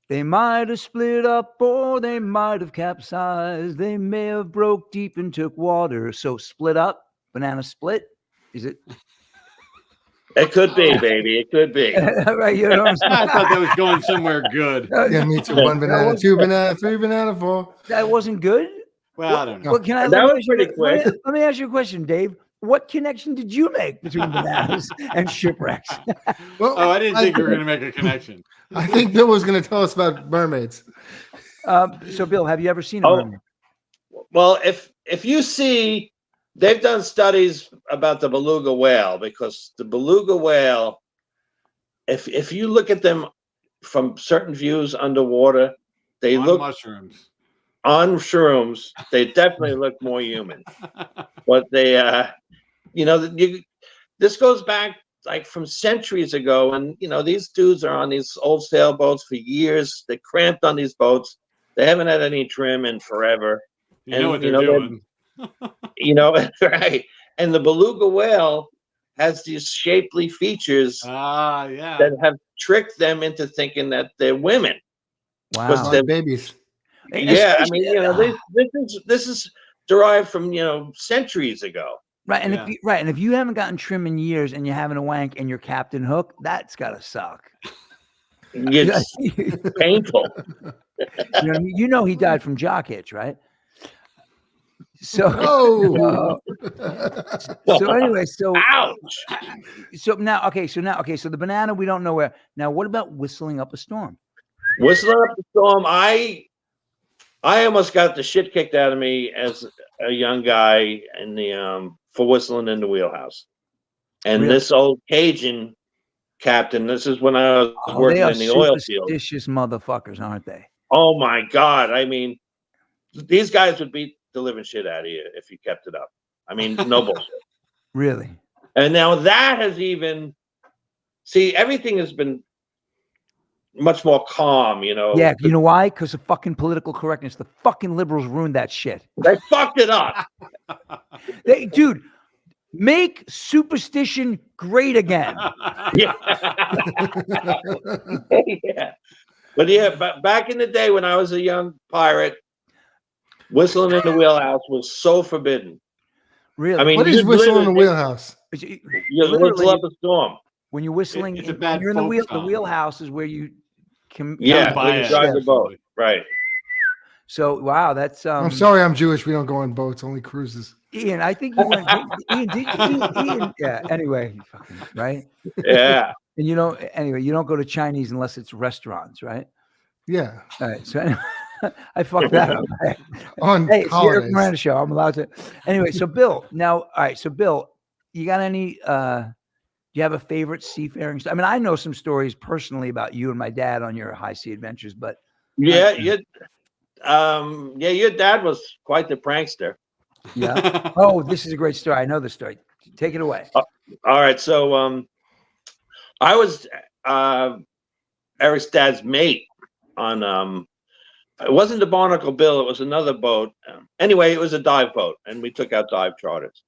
[SPEAKER 2] "They might have split up or they might have capsized. They may have broke deep and took water. So split up, banana split. Is it
[SPEAKER 8] It could be, baby. It could be.
[SPEAKER 2] right? You know what I'm saying?
[SPEAKER 3] I thought that was going somewhere good.
[SPEAKER 4] Yeah, me too. One banana, two banana, three banana, four.
[SPEAKER 2] That wasn't good.
[SPEAKER 3] Well, I don't know.
[SPEAKER 2] Well, can I?
[SPEAKER 8] That
[SPEAKER 2] let me
[SPEAKER 8] was
[SPEAKER 2] ask you-
[SPEAKER 8] pretty quick.
[SPEAKER 2] Let me ask you a question, Dave. What connection did you make between bananas and shipwrecks?
[SPEAKER 4] Well,
[SPEAKER 3] Oh, I didn't think you were going to make a connection.
[SPEAKER 4] I think Bill was going to tell us about mermaids.
[SPEAKER 2] So, Bill, have you ever seen a
[SPEAKER 8] Oh.
[SPEAKER 2] mermaid?
[SPEAKER 8] Well, if you see, they've done studies about the beluga whale, because the beluga whale, if you look at them from certain views underwater, they
[SPEAKER 3] On
[SPEAKER 8] look
[SPEAKER 3] mushrooms.
[SPEAKER 8] on shrooms. They definitely look more human. But they, this goes back like from centuries ago, and these dudes are on these old sailboats for years. They're cramped on these boats. They haven't had any trim in forever.
[SPEAKER 3] You know what
[SPEAKER 8] And,
[SPEAKER 3] they're
[SPEAKER 8] you know,
[SPEAKER 3] doing.
[SPEAKER 8] right? And the beluga whale has these shapely features
[SPEAKER 3] Ah, yeah.
[SPEAKER 8] that have tricked them into thinking that they're women.
[SPEAKER 2] Wow.
[SPEAKER 8] Because
[SPEAKER 4] Like babies.
[SPEAKER 8] Yeah, I mean, this is derived from centuries ago.
[SPEAKER 2] Right, and
[SPEAKER 3] Yeah.
[SPEAKER 2] if you haven't gotten trim in years and you're having a wank and you're Captain Hook, that's gotta suck.
[SPEAKER 8] It's painful.
[SPEAKER 2] You know he died from jock itch, right? So
[SPEAKER 4] Oh,
[SPEAKER 2] so anyway,
[SPEAKER 8] Ouch!
[SPEAKER 2] so the banana we don't know where. Now what about whistling up a storm?
[SPEAKER 8] Whistling up the storm. I almost got the shit kicked out of me as a young guy in the for whistling in the wheelhouse. And
[SPEAKER 2] Really?
[SPEAKER 8] this old Cajun captain, this is when I was
[SPEAKER 2] They
[SPEAKER 8] working
[SPEAKER 2] are
[SPEAKER 8] in the oil field.
[SPEAKER 2] superstitious motherfuckers, aren't they?
[SPEAKER 8] Oh my God. I mean, these guys would beat the living shit out of you if you kept it up. I mean, no bullshit.
[SPEAKER 2] Really?
[SPEAKER 8] And now that has everything has been much more calm,
[SPEAKER 2] Yeah, you know why? Because of fucking political correctness. The fucking liberals ruined that shit.
[SPEAKER 8] They fucked it up.
[SPEAKER 2] Dude, make superstition great again.
[SPEAKER 8] Yeah. Yeah. But yeah, back in the day when I was a young pirate, whistling in the wheelhouse was so forbidden.
[SPEAKER 2] Really?
[SPEAKER 8] I mean,
[SPEAKER 4] what is whistling in the wheelhouse?
[SPEAKER 8] You
[SPEAKER 2] Literally,
[SPEAKER 8] whistle up a storm.
[SPEAKER 2] when you're whistling,
[SPEAKER 3] It's a
[SPEAKER 2] when
[SPEAKER 3] bad
[SPEAKER 2] you're in the
[SPEAKER 3] folk
[SPEAKER 2] the
[SPEAKER 3] song.
[SPEAKER 2] wheelhouse is where you can.
[SPEAKER 8] Yeah,
[SPEAKER 3] buy
[SPEAKER 8] when you
[SPEAKER 3] it.
[SPEAKER 8] drive the boat. Right.
[SPEAKER 2] So wow, that's
[SPEAKER 4] I'm sorry, I'm Jewish. We don't go on boats, only cruises.
[SPEAKER 2] Ian. I think you went. Ian, did you? Ian, yeah. Anyway, fucking, right?
[SPEAKER 8] Yeah.
[SPEAKER 2] And you don't. Anyway, you don't go to Chinese unless it's restaurants, right?
[SPEAKER 4] Yeah,
[SPEAKER 2] All right. So anyway, I fucked that up.
[SPEAKER 4] on
[SPEAKER 2] Hey, it's the Eric
[SPEAKER 4] holidays.
[SPEAKER 2] Miranda show. I'm allowed to. Anyway, so Bill, now, all right. So Bill, you got any? Do you have a favorite seafaring? I mean, I know some stories personally about you and my dad on your high sea adventures, but
[SPEAKER 8] Yeah, your dad was quite the prankster.
[SPEAKER 2] yeah. Oh, this is a great story. I know the story. Take it away.
[SPEAKER 8] All right, so I was Eric's dad's mate on it wasn't the Barnacle Bill, it was another boat. Anyway, it was a dive boat, and we took out dive charters.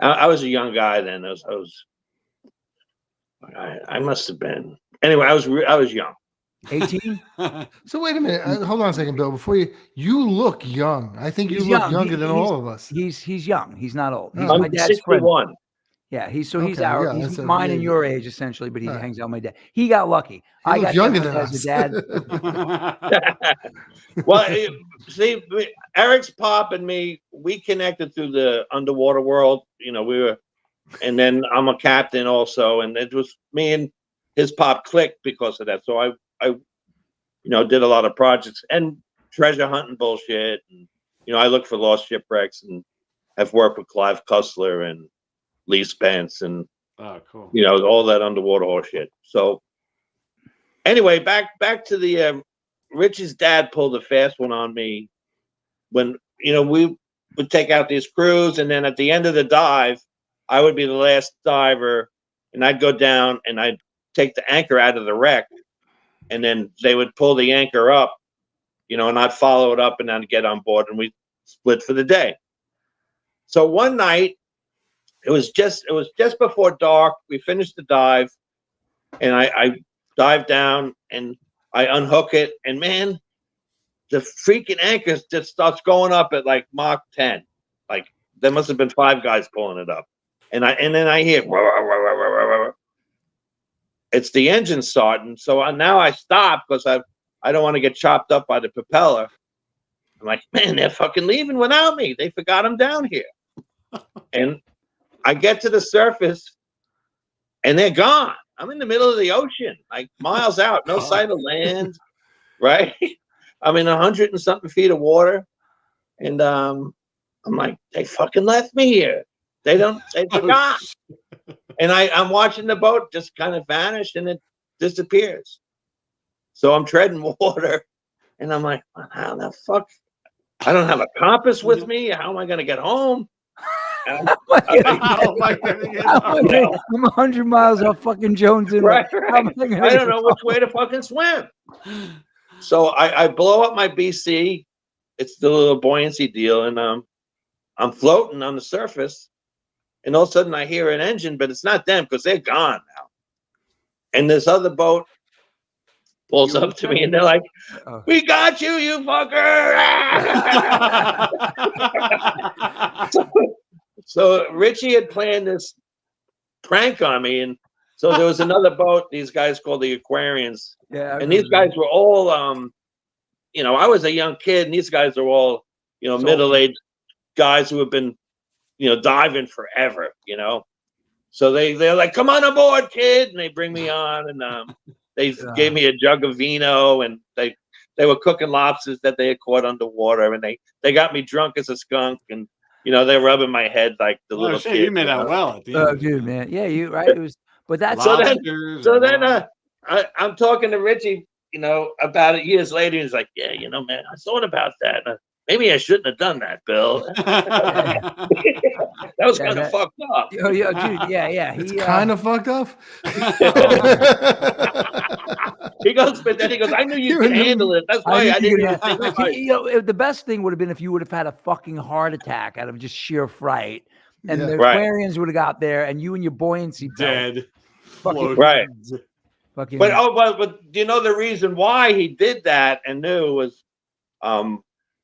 [SPEAKER 8] I was a young guy then. I must have been. Anyway, I was young.
[SPEAKER 2] 18.
[SPEAKER 4] So wait a minute. Hold on a second, Bill. Before you look young. I think you
[SPEAKER 2] He's
[SPEAKER 4] look
[SPEAKER 2] young.
[SPEAKER 4] younger than all of us.
[SPEAKER 2] He's young. He's not old. He's
[SPEAKER 4] I'm
[SPEAKER 2] my dad's friend.
[SPEAKER 8] 61.
[SPEAKER 2] Yeah, he's
[SPEAKER 4] Okay,
[SPEAKER 2] our
[SPEAKER 4] yeah,
[SPEAKER 2] he's
[SPEAKER 4] that's a-
[SPEAKER 2] mine
[SPEAKER 4] yeah,
[SPEAKER 2] and
[SPEAKER 4] yeah.
[SPEAKER 2] your age essentially, but he
[SPEAKER 4] Right.
[SPEAKER 2] hangs out with my dad. He got lucky. I
[SPEAKER 4] looks
[SPEAKER 2] got
[SPEAKER 4] younger
[SPEAKER 2] different
[SPEAKER 4] than
[SPEAKER 2] as
[SPEAKER 4] us.
[SPEAKER 2] a dad.
[SPEAKER 8] Well, see, Eric's pop and me, we connected through the underwater world. You know, we were, and then I'm a captain also, and it was me and his pop clicked because of that. So I did a lot of projects and treasure hunting bullshit. And, I look for lost shipwrecks and have worked with Clive Cussler and Lee Spence and,
[SPEAKER 3] Oh, cool.
[SPEAKER 8] all that underwater horse shit. So anyway, back to the, Richie's dad pulled a fast one on me when, we would take out these crews. And then at the end of the dive, I would be the last diver and I'd go down and I'd take the anchor out of the wreck. And then they would pull the anchor up, and I'd follow it up and then get on board and we split for the day. So one night, it was just before dark. We finished the dive, and I dive down and I unhook it, and man, the freaking anchor just starts going up at like Mach 10. Like there must have been 5 guys pulling it up, and then I hear it's the engine starting. So now I stop because I don't want to get chopped up by the propeller. I'm like, man, they're fucking leaving without me. They forgot I'm down here. And I get to the surface and they're gone. I'm in the middle of the ocean, like miles out, no sight of land, right? I'm in 100 and something feet of water. And I'm like, they fucking left me here. They forgot. And I'm watching the boat just kind of vanish and it disappears. So I'm treading water and I'm like, how the fuck? I don't have a compass with me. How am I going to get home?
[SPEAKER 2] How am I gonna get home? I'm 100 miles off fucking Jones Inlet.
[SPEAKER 8] Right.
[SPEAKER 2] How am I gonna
[SPEAKER 8] I don't
[SPEAKER 2] get
[SPEAKER 8] know which
[SPEAKER 2] home?
[SPEAKER 8] way to fucking swim. So I blow up my BC. It's the little buoyancy deal. And I'm floating on the surface. And all of a sudden I hear an engine, but it's not them because they're gone now. And this other boat pulls up to me and they're like, we got you, you fucker. So Richie had planned this prank on me. And so there was another boat, these guys called the Aquarians.
[SPEAKER 2] Yeah,
[SPEAKER 8] and these guys were all, I was a young kid and these guys are all, middle-aged guys who have been, diving forever, So they're like, come on aboard, kid. And they bring me on and they gave me a jug of vino and they were cooking lobsters that they had caught underwater and they got me drunk as a skunk and they're rubbing my head like the little
[SPEAKER 3] shit,
[SPEAKER 8] kid.
[SPEAKER 3] you made out well at the end.
[SPEAKER 2] Oh, dude, man. Yeah, you right. It was, but that's
[SPEAKER 8] so then I'm talking to Richie, about it years later. And he's like, yeah, man, I thought about that. Maybe I shouldn't have done that, Bill. That was kind of fucked up.
[SPEAKER 2] Oh, yeah, dude. Yeah.
[SPEAKER 4] It's kind of fucked up.
[SPEAKER 8] He goes, but then he goes, I knew you could handle it. That's why I didn't even think about it.
[SPEAKER 2] The best thing would have been if you would have had a fucking heart attack out of just sheer fright. And the
[SPEAKER 8] Right.
[SPEAKER 2] Aquarians would have got there and you and your buoyancy
[SPEAKER 3] dead.
[SPEAKER 2] Fucking,
[SPEAKER 8] right.
[SPEAKER 2] Fucking,
[SPEAKER 8] but the reason why he did that and knew was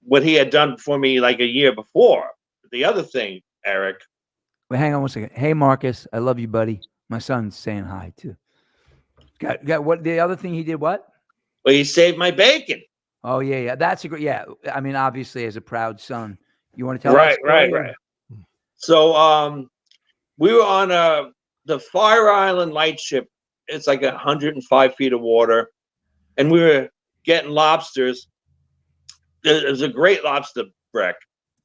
[SPEAKER 8] what he had done for me like a year before. The other thing, Eric.
[SPEAKER 2] Wait, hang on one second. Hey, Marcus, I love you, buddy. My son's saying hi too. Got what? The other thing he did what?
[SPEAKER 8] Well, he saved my bacon.
[SPEAKER 2] Oh yeah. That's a great. Yeah, I mean, obviously, as a proud son, you want to tell
[SPEAKER 8] Right. So we were on the Fire Island lightship. It's like 105 feet of water, and we were getting lobsters. It was a great lobster wreck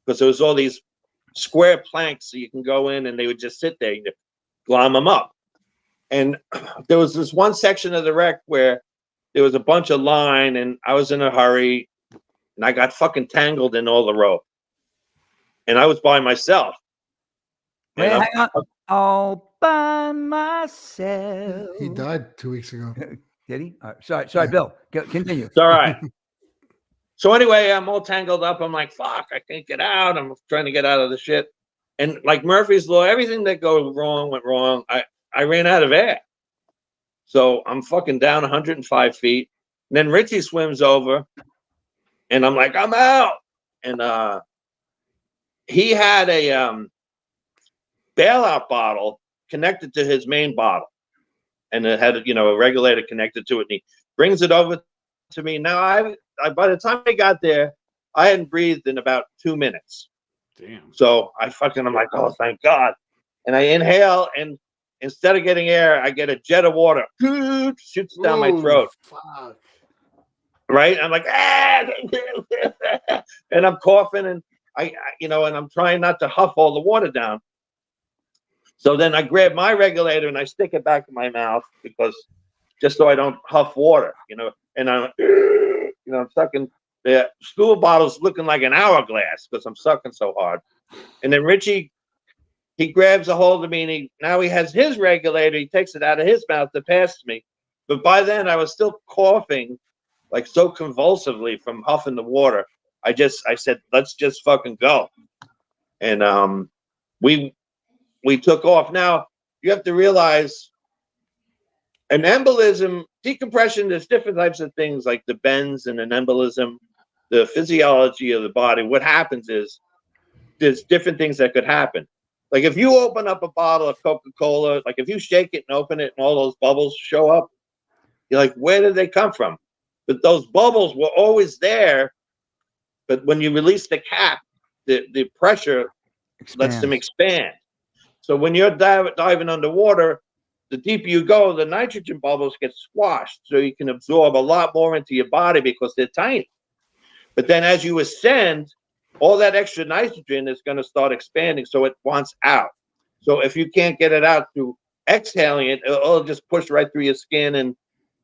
[SPEAKER 8] because there was all these square planks so you can go in and they would just sit there and you glom them up. And there was this one section of the wreck where there was a bunch of line and I was in a hurry and I got fucking tangled in all the rope. And I was by myself.
[SPEAKER 2] Wait, hang on. All by myself.
[SPEAKER 4] He died 2 weeks ago.
[SPEAKER 2] Did he? Sorry, Bill. Continue.
[SPEAKER 8] It's all right. So anyway, I'm all tangled up. I'm like, fuck, I can't get out. I'm trying to get out of the shit. And like Murphy's Law, everything that goes wrong went wrong. I ran out of air. So I'm fucking down 105 feet. And then Richie swims over. And I'm like, I'm out. And he had a bailout bottle connected to his main bottle, and it had a regulator connected to it. And he brings it over to me. Now I by the time I got there, I hadn't breathed in about 2 minutes.
[SPEAKER 3] Damn.
[SPEAKER 8] So I'm like, oh, thank God. And I inhale, and instead of getting air, I get a jet of water shoots down my throat.
[SPEAKER 4] Fuck.
[SPEAKER 8] Right? I'm like, and I'm coughing, and and I'm trying not to huff all the water down. So then I grab my regulator and I stick it back in my mouth because just so I don't huff water, and I'm sucking the school bottles looking like an hourglass because I'm sucking so hard. And then Richie, he grabs a hold of me, and now he has his regulator. He takes it out of his mouth to pass to me. But by then I was still coughing like so convulsively from huffing the water. I said, let's just fucking go. And we took off. Now you have to realize an embolism, decompression, there's different types of things like the bends and an embolism, the physiology of the body. What happens is there's different things that could happen. Like if you open up a bottle of Coca-Cola, like if you shake it and open it and all those bubbles show up, you're like, where did they come from? But those bubbles were always there. But when you release the cap, the pressure lets them expand. So when you're diving underwater, the deeper you go, the nitrogen bubbles get squashed. So you can absorb a lot more into your body because they're tiny. But then as you ascend, all that extra nitrogen is going to start expanding. So it wants out. So if you can't get it out through exhaling it, it'll just push right through your skin and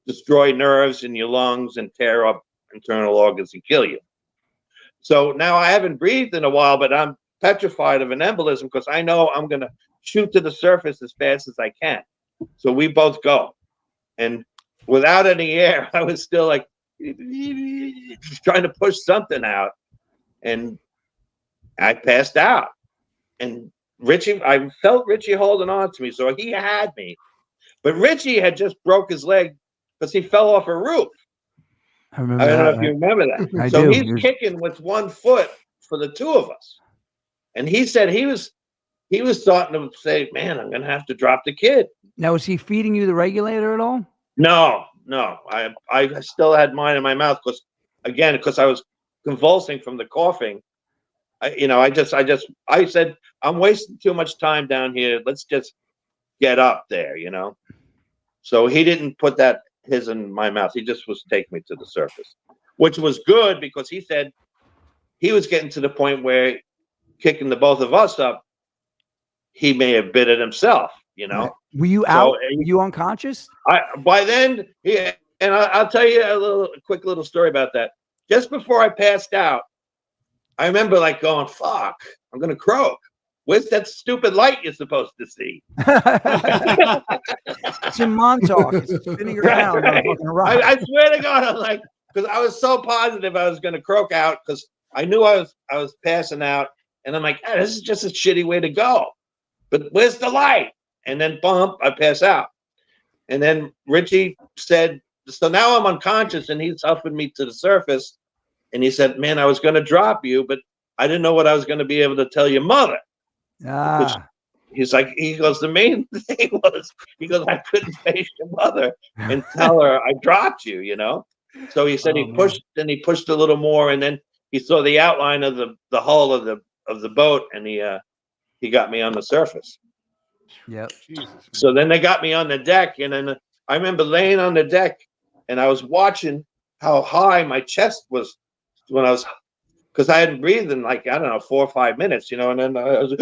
[SPEAKER 8] destroy nerves in your lungs and tear up internal organs and kill you. So now I haven't breathed in a while, but I'm petrified of an embolism because I know I'm going to shoot to the surface as fast as I can. So we both go. And without any air, I was still like trying to push something out. And I passed out. And I felt Richie holding on to me. So he had me. But Richie had just broke his leg because he fell off a roof.
[SPEAKER 2] I remember.
[SPEAKER 8] I don't know if you remember that. So he's kicking with one foot for the two of us. And he said he was starting to say, man, I'm going to have to drop the kid.
[SPEAKER 2] Now, was he feeding you the regulator at all?
[SPEAKER 8] No. I still had mine in my mouth because I was convulsing from the coughing. I said, I'm wasting too much time down here. Let's just get up there, So he didn't put his in my mouth. He just was taking me to the surface, which was good because he said he was getting to the point where kicking the both of us up, he may have bit it himself,
[SPEAKER 2] Were you out? Were you unconscious?
[SPEAKER 8] By then, and I'll tell you a quick little story about that. Just before I passed out, I remember like going, fuck, I'm going to croak. Where's that stupid light you're supposed to see?
[SPEAKER 2] It's in Montauk. It's spinning around.
[SPEAKER 8] Right. I swear to God, I'm like, because I was so positive I was going to croak out because I knew I was passing out. And I'm like, this is just a shitty way to go. But where's the light? And then bump, I pass out. And then Richie said, so now I'm unconscious, and he's huffing me to the surface. And he said, man, I was going to drop you, but I didn't know what I was going to be able to tell your mother. He's like, the main thing was, I couldn't face your mother and tell her I dropped you, So he said he pushed a little more, and then he saw the outline of the hull of the boat, and he got me on the surface.
[SPEAKER 2] Yep.
[SPEAKER 8] So then they got me on the deck, and then I remember laying on the deck, and I was watching how high my chest was when I was, because I hadn't breathed in 4 or 5 minutes, and then I was,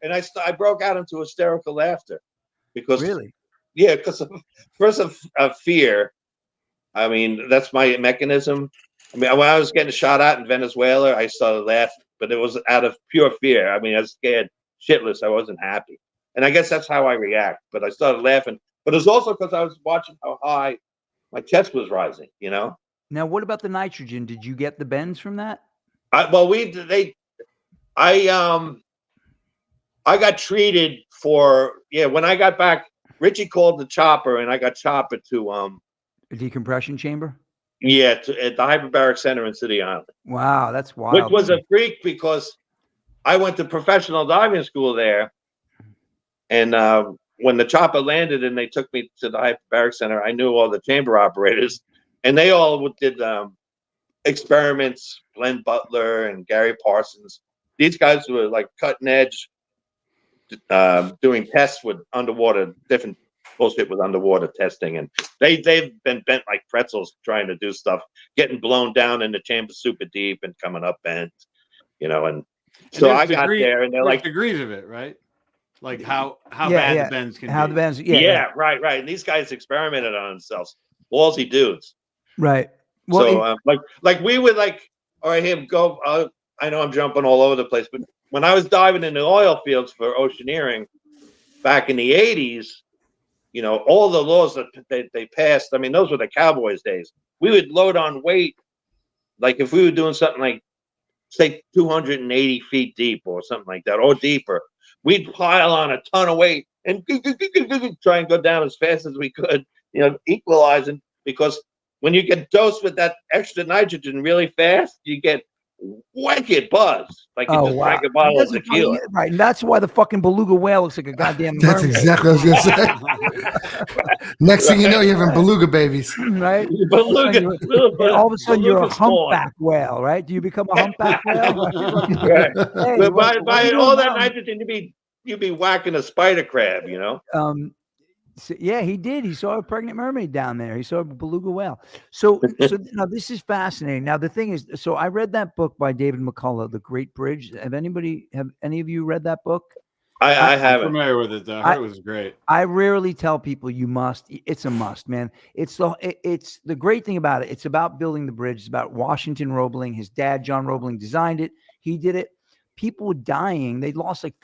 [SPEAKER 8] and I broke out into hysterical laughter because because of fear. I mean, that's my mechanism. I mean, when I was getting shot at in Venezuela, I started laughing, but it was out of pure fear. I mean, I was scared shitless. I wasn't happy. And I guess that's how I react. But I started laughing. But it was also because I was watching how high my chest was rising,
[SPEAKER 2] Now, what about the nitrogen? Did you get the bends from that?
[SPEAKER 8] I got treated for, when I got back, Richie called the chopper, and I got choppered to
[SPEAKER 2] a decompression chamber.
[SPEAKER 8] Yeah, at the hyperbaric center in City Island.
[SPEAKER 2] Wow, that's wild.
[SPEAKER 8] Which was a freak because I went to professional diving school there, And when the chopper landed and they took me to the hyperbaric center, I knew all the chamber operators, and they all did experiments. Glenn Butler and Gary Parsons. These guys were like cutting edge, doing tests with underwater, different bullshit with underwater testing, and they've been bent like pretzels trying to do stuff, getting blown down in the chamber super deep and coming up bent, and so I got there, and they're like
[SPEAKER 3] degrees of it, right? Like how bad the bends can be.
[SPEAKER 2] The bends,
[SPEAKER 8] right. And these guys experimented on themselves, ballsy dudes,
[SPEAKER 2] right? Well,
[SPEAKER 8] so like we would all right, him go. I know I'm jumping all over the place, but when I was diving in the oil fields for oceaneering back in the 80s, all the laws that they passed, I mean, those were the Cowboys days. We would load on weight, like if we were doing something like, say, 280 feet deep or something like that, or deeper, we'd pile on a ton of weight and try and go down as fast as we could, equalizing, because when you get dosed with that extra nitrogen really fast, you get wicked buzz, like you just drank a bottle of tequila.
[SPEAKER 2] Right, and that's why the fucking beluga whale looks like a goddamn
[SPEAKER 4] That's
[SPEAKER 2] mermaid.
[SPEAKER 4] exactly what I was gonna say. Next thing you know, you're having beluga babies,
[SPEAKER 2] right?
[SPEAKER 8] Beluga,
[SPEAKER 2] all of a sudden you're a humpback whale, right? Do you become a humpback whale?
[SPEAKER 8] Right. Hey, but by all that nitrogen, you'd be whacking a spider crab,
[SPEAKER 2] So, yeah, he did. He saw a pregnant mermaid down there. He saw a beluga whale. So now this is fascinating. Now the thing is, so I read that book by David McCullough, The Great Bridge. Have any of you read that book?
[SPEAKER 8] I haven't.
[SPEAKER 3] I'm familiar with it though. I heard it was great.
[SPEAKER 2] I rarely tell people you must. It's a must, man. It's the great thing about it. It's about building the bridge. It's about Washington Roebling. His dad, John Roebling, designed it. He did it. People were dying. They lost like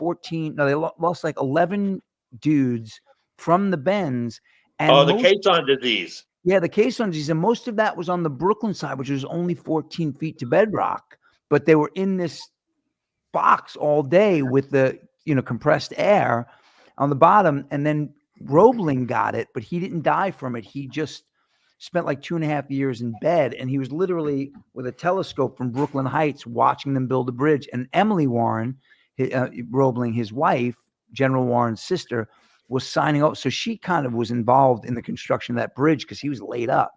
[SPEAKER 2] 11 dudes from the bends. And
[SPEAKER 8] the caisson disease.
[SPEAKER 2] Yeah, the caisson disease. And most of that was on the Brooklyn side, which was only 14 feet to bedrock. But they were in this box all day with the compressed air on the bottom. And then Roebling got it, but he didn't die from it. He just spent like 2.5 years in bed. And he was literally with a telescope from Brooklyn Heights watching them build a bridge. And Emily Warren, Roebling, his wife, General Warren's sister, was signing up. So she kind of was involved in the construction of that bridge because he was laid up.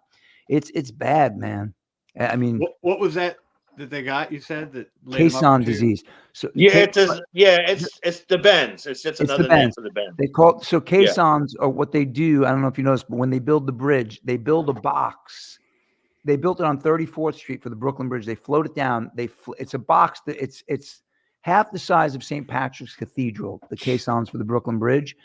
[SPEAKER 2] It's bad, man. I mean,
[SPEAKER 3] what was that they got? You said that
[SPEAKER 2] caisson disease. So
[SPEAKER 8] it's the bends. It's just another name for the bends.
[SPEAKER 2] They call it, so caissons are what they do. I don't know if you noticed, but when they build the bridge, they build a box. They built it on 34th Street for the Brooklyn Bridge. They float it down. It's a box that it's half the size of St. Patrick's Cathedral. The caissons for the Brooklyn Bridge.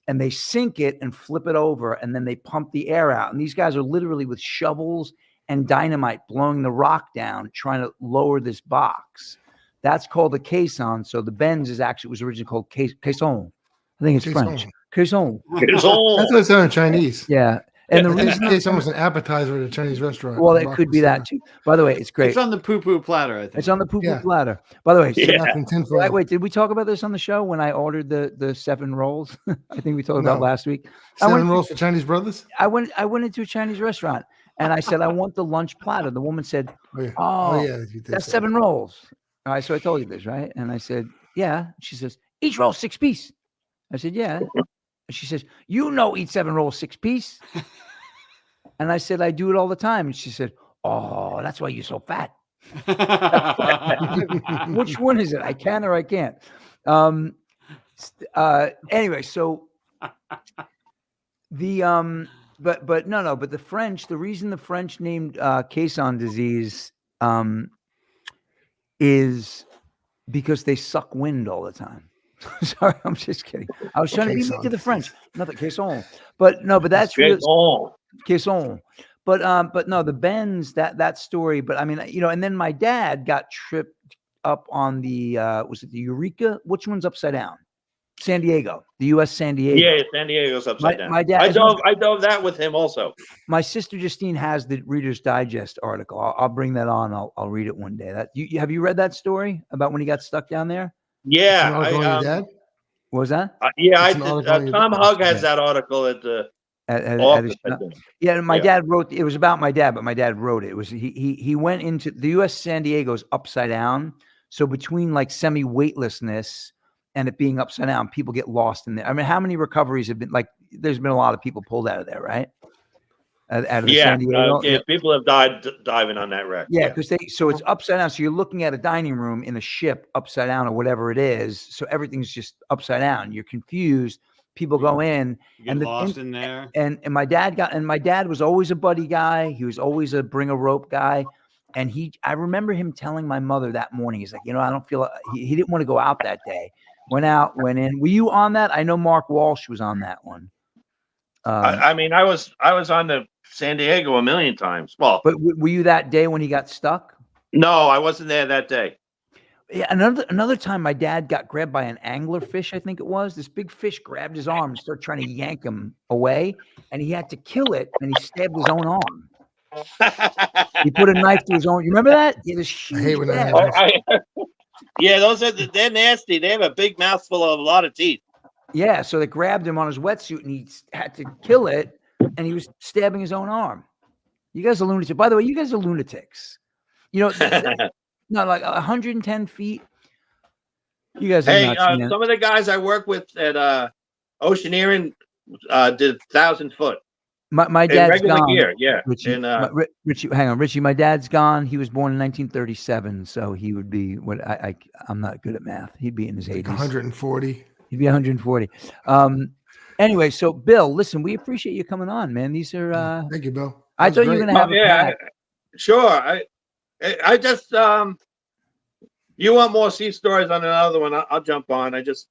[SPEAKER 2] And they sink it and flip it over, and then they pump the air out. And these guys are literally with shovels and dynamite blowing the rock down, trying to lower this box. That's called a caisson. So the bends was originally called caisson. I think it's French. Caisson.
[SPEAKER 4] That's what it's in Chinese.
[SPEAKER 2] Yeah. And the reason
[SPEAKER 4] it's almost an appetizer at a Chinese restaurant.
[SPEAKER 2] Well, it could be that too. By the way, it's great.
[SPEAKER 3] It's on the poo-poo platter, I think.
[SPEAKER 2] It's on the poo-poo platter. By the way, wait, did we talk about this on the show when I ordered the 7 rolls? I think we talked about last week.
[SPEAKER 4] 7 rolls for Chinese brothers?
[SPEAKER 2] I went into a Chinese restaurant and I said, I want the lunch platter. The woman said, that's 7 rolls. All right, so I told you this, right? And I said, yeah. She says, each roll 6 piece. I said, yeah. She says, eat 7 rolls 6 piece. And I said, I do it all the time. And she said, oh, that's why you're so fat. Which one is it? I can or I can't. Anyway, so the but the French, the reason the French named caisson disease is because they suck wind all the time. Sorry, I'm just kidding. I was trying to be mean to the French. Nothing caisson. But that's really caisson. But no, the bends, that story. But I mean, and then my dad got tripped up on the was it the Eureka? Which one's upside down? San Diego, the U.S. San Diego.
[SPEAKER 8] Yeah, San Diego's upside down.
[SPEAKER 2] My dad,
[SPEAKER 8] I dove that with him also.
[SPEAKER 2] My sister Justine has the Reader's Digest article. I'll bring that on. I'll read it one day. Have you read that story about when he got stuck down there?
[SPEAKER 8] Yeah,
[SPEAKER 2] what was that?
[SPEAKER 8] I did. Tom Hug has that article at the office.
[SPEAKER 2] My dad wrote. It was about my dad, but my dad wrote it. It was he went into the U.S. San Diego's upside down. So between like semi-weightlessness and it being upside down, people get lost in there. I mean, how many recoveries have been like? There's been a lot of people pulled out of there, right? Out of the San Diego.
[SPEAKER 8] Yeah, people have died diving on that wreck.
[SPEAKER 2] Yeah, because so it's upside down. So you're looking at a dining room in a ship upside down or whatever it is. So everything's just upside down. You're confused. People go in
[SPEAKER 3] and lost in there.
[SPEAKER 2] And my dad was always a buddy guy. He was always a bring a rope guy. And I remember him telling my mother that morning, he's like, I don't feel he didn't want to go out that day. Went out, went in. Were you on that? I know Mark Walsh was on that one.
[SPEAKER 8] I mean, I was on the San Diego a million times. Well,
[SPEAKER 2] but were you that day when he got stuck?
[SPEAKER 8] No, I wasn't there that day.
[SPEAKER 2] Yeah, another time my dad got grabbed by an anglerfish, I think it was. This big fish grabbed his arm and started trying to yank him away, and he had to kill it, and he stabbed his own arm. He put a knife to his own. You remember that? Yeah, this huge.
[SPEAKER 4] I hate when that happens.
[SPEAKER 8] Yeah, they're nasty. They have a big mouthful of a lot of teeth.
[SPEAKER 2] Yeah, so they grabbed him on his wetsuit, and he had to kill it, and he was stabbing his own arm. You guys are lunatics. By the way, you guys are lunatics. No, like 110 feet. You guys are nuts,
[SPEAKER 8] some of the guys I work with at Oceaneering did 1,000 foot.
[SPEAKER 2] My dad's gone.
[SPEAKER 8] Gear, yeah.
[SPEAKER 2] Richie, Richie, hang on, Richie. My dad's gone. He was born in 1937, so he would be what I'm not good at math. He'd be in his 80s. 140. He'd be 140. Anyway, so Bill, listen, we appreciate you coming on, man. These are
[SPEAKER 4] thank you, Bill.
[SPEAKER 2] I thought you were gonna have
[SPEAKER 8] sure. I just you want more sea stories on another one? I'll jump on. I just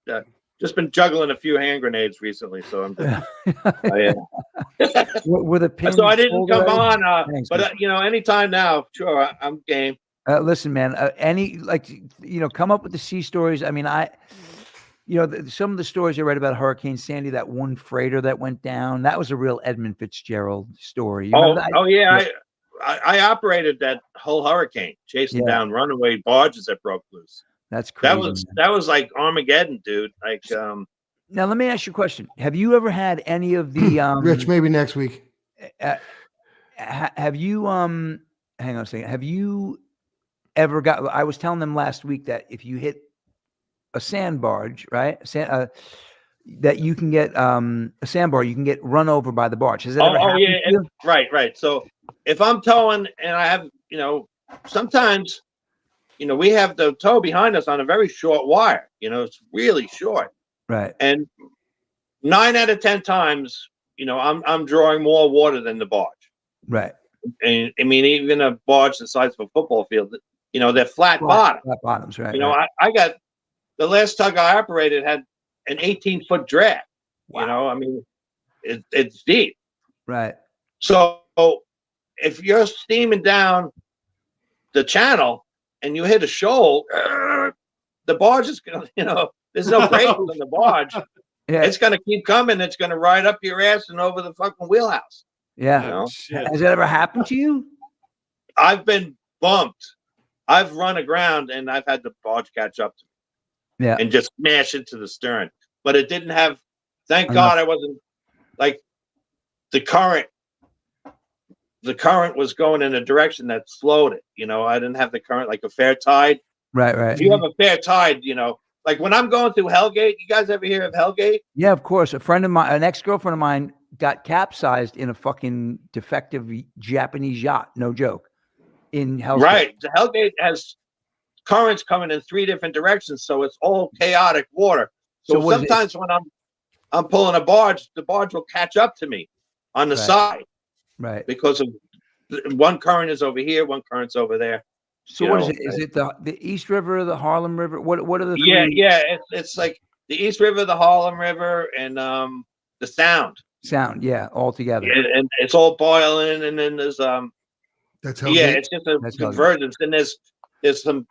[SPEAKER 8] been juggling a few hand grenades recently, so I'm just.
[SPEAKER 2] Were the pins
[SPEAKER 8] so I didn't come on,
[SPEAKER 2] Thanks,
[SPEAKER 8] but anytime now, sure, I'm game.
[SPEAKER 2] Listen, man. Come up with the sea stories. I mean, some of the stories I read about Hurricane Sandy, that one freighter that went down, that was a real Edmund Fitzgerald story.
[SPEAKER 8] I operated that whole hurricane, chasing down runaway barges that broke loose.
[SPEAKER 2] That's crazy.
[SPEAKER 8] That was like Armageddon, dude. Like,
[SPEAKER 2] now let me ask you a question. Have you ever had any of the
[SPEAKER 4] Rich? Maybe next week.
[SPEAKER 2] Have you hang on a second? Have you ever got? I was telling them last week that if you hit a sand barge, right? That you can get a sandbar, you can get run over by the barge. Has that ever happened to you?
[SPEAKER 8] Right. So if I'm towing and I have, sometimes, we have the tow behind us on a very short wire. It's really short.
[SPEAKER 2] Right.
[SPEAKER 8] And 9 out of 10 times, I'm drawing more water than the barge.
[SPEAKER 2] Right.
[SPEAKER 8] And I mean, even a barge the size of a football field, they're flat
[SPEAKER 2] bottoms, right?
[SPEAKER 8] I got the last tug I operated had an 18-foot drag.
[SPEAKER 2] Wow.
[SPEAKER 8] I mean, it's deep.
[SPEAKER 2] Right.
[SPEAKER 8] So if you're steaming down the channel and you hit a shoal, the barge is going to, there's no brakes on the barge.
[SPEAKER 2] Yeah.
[SPEAKER 8] It's going to keep coming. It's going to ride up your ass and over the fucking wheelhouse.
[SPEAKER 2] Yeah. Has that ever happened to you?
[SPEAKER 8] I've been bumped. I've run aground and I've had the barge catch up to me.
[SPEAKER 2] Yeah.
[SPEAKER 8] And just smash into the stern. But it didn't have, thank God I wasn't like the current was going in a direction that slowed it. I didn't have the current like a fair tide.
[SPEAKER 2] Right.
[SPEAKER 8] If you have a fair tide, like when I'm going through Hellgate, you guys ever hear of Hellgate?
[SPEAKER 2] Yeah, of course. A friend of mine, an ex-girlfriend of mine, got capsized in a fucking defective Japanese yacht. No joke. In Hellgate.
[SPEAKER 8] Right. The Hellgate has currents coming in 3 different directions, so it's all chaotic water. So sometimes when I'm pulling a barge, the barge will catch up to me on the side.
[SPEAKER 2] Right.
[SPEAKER 8] Because of one current is over here, one current's over there.
[SPEAKER 2] So what is it? Is it the East River, the Harlem River? What are the
[SPEAKER 8] three? Yeah. It's like the East River, the Harlem River, and the Sound.
[SPEAKER 2] Sound, yeah, all together.
[SPEAKER 8] And it's all boiling, and then there's
[SPEAKER 4] That's how.
[SPEAKER 8] Yeah, it's just a convergence. And there's some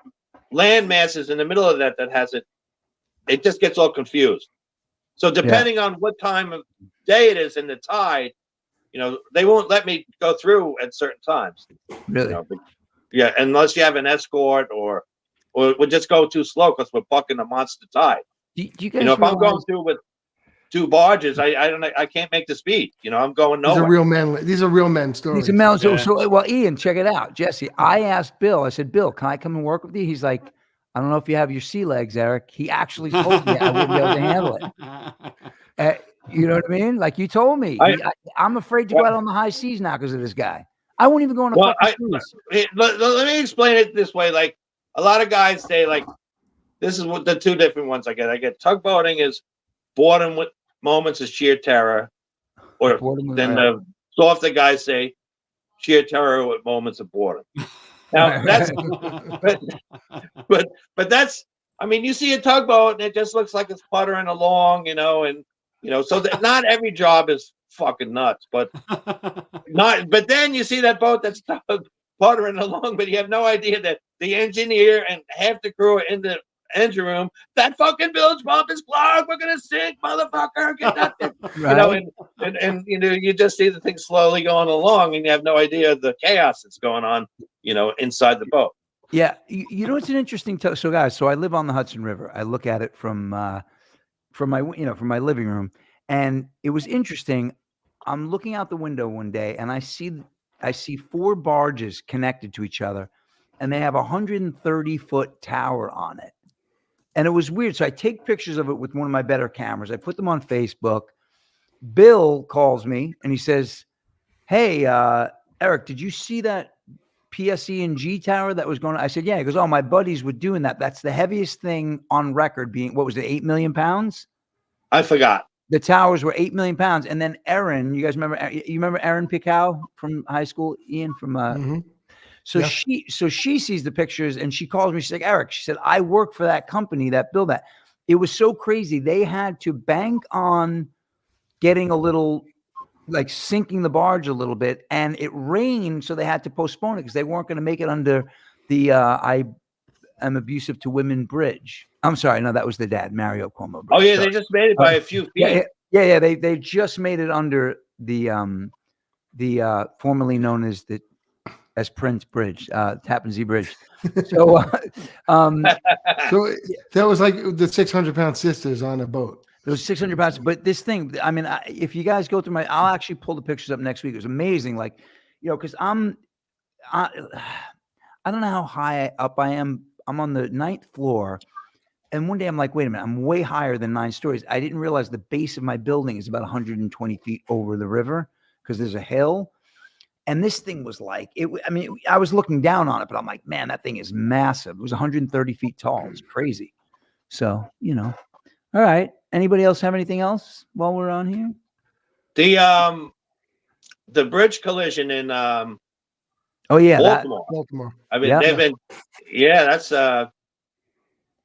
[SPEAKER 8] land masses in the middle of that has it. It just gets all confused. So depending on what time of day it is and the tide, they won't let me go through at certain times.
[SPEAKER 2] Really?
[SPEAKER 8] Unless you have an escort or we'll just go too slow because we're bucking a monster tide.
[SPEAKER 2] Do you guys
[SPEAKER 8] if I'm going through with 2 barges, I can't make the speed. I'm going nowhere.
[SPEAKER 4] These are real men stories.
[SPEAKER 2] These are men. So, well, Ian, check it out. Jesse, I asked Bill, I said, Bill, can I come and work with you? He's like, I don't know if you have your sea legs, Eric. He actually told me I wouldn't be able to handle it. You know what I mean? Like you told me. I'm afraid to go out on the high seas now because of this guy. I won't even go on a fucking cruise.
[SPEAKER 8] Let me explain it this way. Like a lot of guys say, like, this is what the two different ones I get. I get tugboating is boredom with moments of sheer terror, or then the softer guys say sheer terror with moments of boredom. Now that's, but that's, I mean, you see a tugboat and it just looks like it's puttering along, so that not every job is fucking nuts, but then you see that boat that's puttering along, but you have no idea that the engineer and half the crew are in the engine room. That fucking bilge pump is clogged. We're gonna sink, motherfucker. Get that thing.
[SPEAKER 2] Right.
[SPEAKER 8] And you just see the thing slowly going along, and you have no idea the chaos that's going on, inside the boat.
[SPEAKER 2] Yeah, it's an interesting. So guys, I live on the Hudson River. I look at it from my living room, and it was interesting. I'm looking out the window one day, and I see 4 barges connected to each other, and they have a 130-foot tower on it. And it was weird. So I take pictures of it with one of my better cameras. I put them on Facebook. Bill calls me and he says, "Hey, Eric, did you see that PSE&G tower that was going to?" I said, "Yeah." He goes, "Oh, my buddies were doing that. That's the heaviest thing on record being, what was it, 8 million pounds?"
[SPEAKER 8] I forgot.
[SPEAKER 2] The towers were 8 million pounds. And then Erin, you guys remember Erin Picow from high school, Ian from, So she sees the pictures and she calls me. She's like, "Eric," she said, "I work for that company that built that." It was so crazy. They had to bank on getting a little, like sinking the barge a little bit, and it rained, so they had to postpone it because they weren't going to make it under the I am abusive to women bridge. I'm sorry, no, that was the dad, Mario Cuomo bridge.
[SPEAKER 8] Oh yeah, they just made it by a few feet.
[SPEAKER 2] Yeah. They just made it under the formerly known as Prince Bridge, Tappan Zee Bridge. So,
[SPEAKER 4] so that was like the 600-pound sisters on a boat.
[SPEAKER 2] It was 600 pounds. But this thing, I mean, if you guys go through I'll actually pull the pictures up next week. It was amazing. Like, because I don't know how high up I am. I'm on the 9th floor. And one day I'm like, wait a minute, I'm way higher than 9 stories. I didn't realize the base of my building is about 120 feet over the river because there's a hill. And this thing was like, I was looking down on it, but I'm like, man, that thing is massive. It was 130 feet tall. It's crazy. So, all right. Anybody else have anything else while we're on here?
[SPEAKER 8] The bridge collision in
[SPEAKER 4] Baltimore.
[SPEAKER 8] I mean, they've been, that's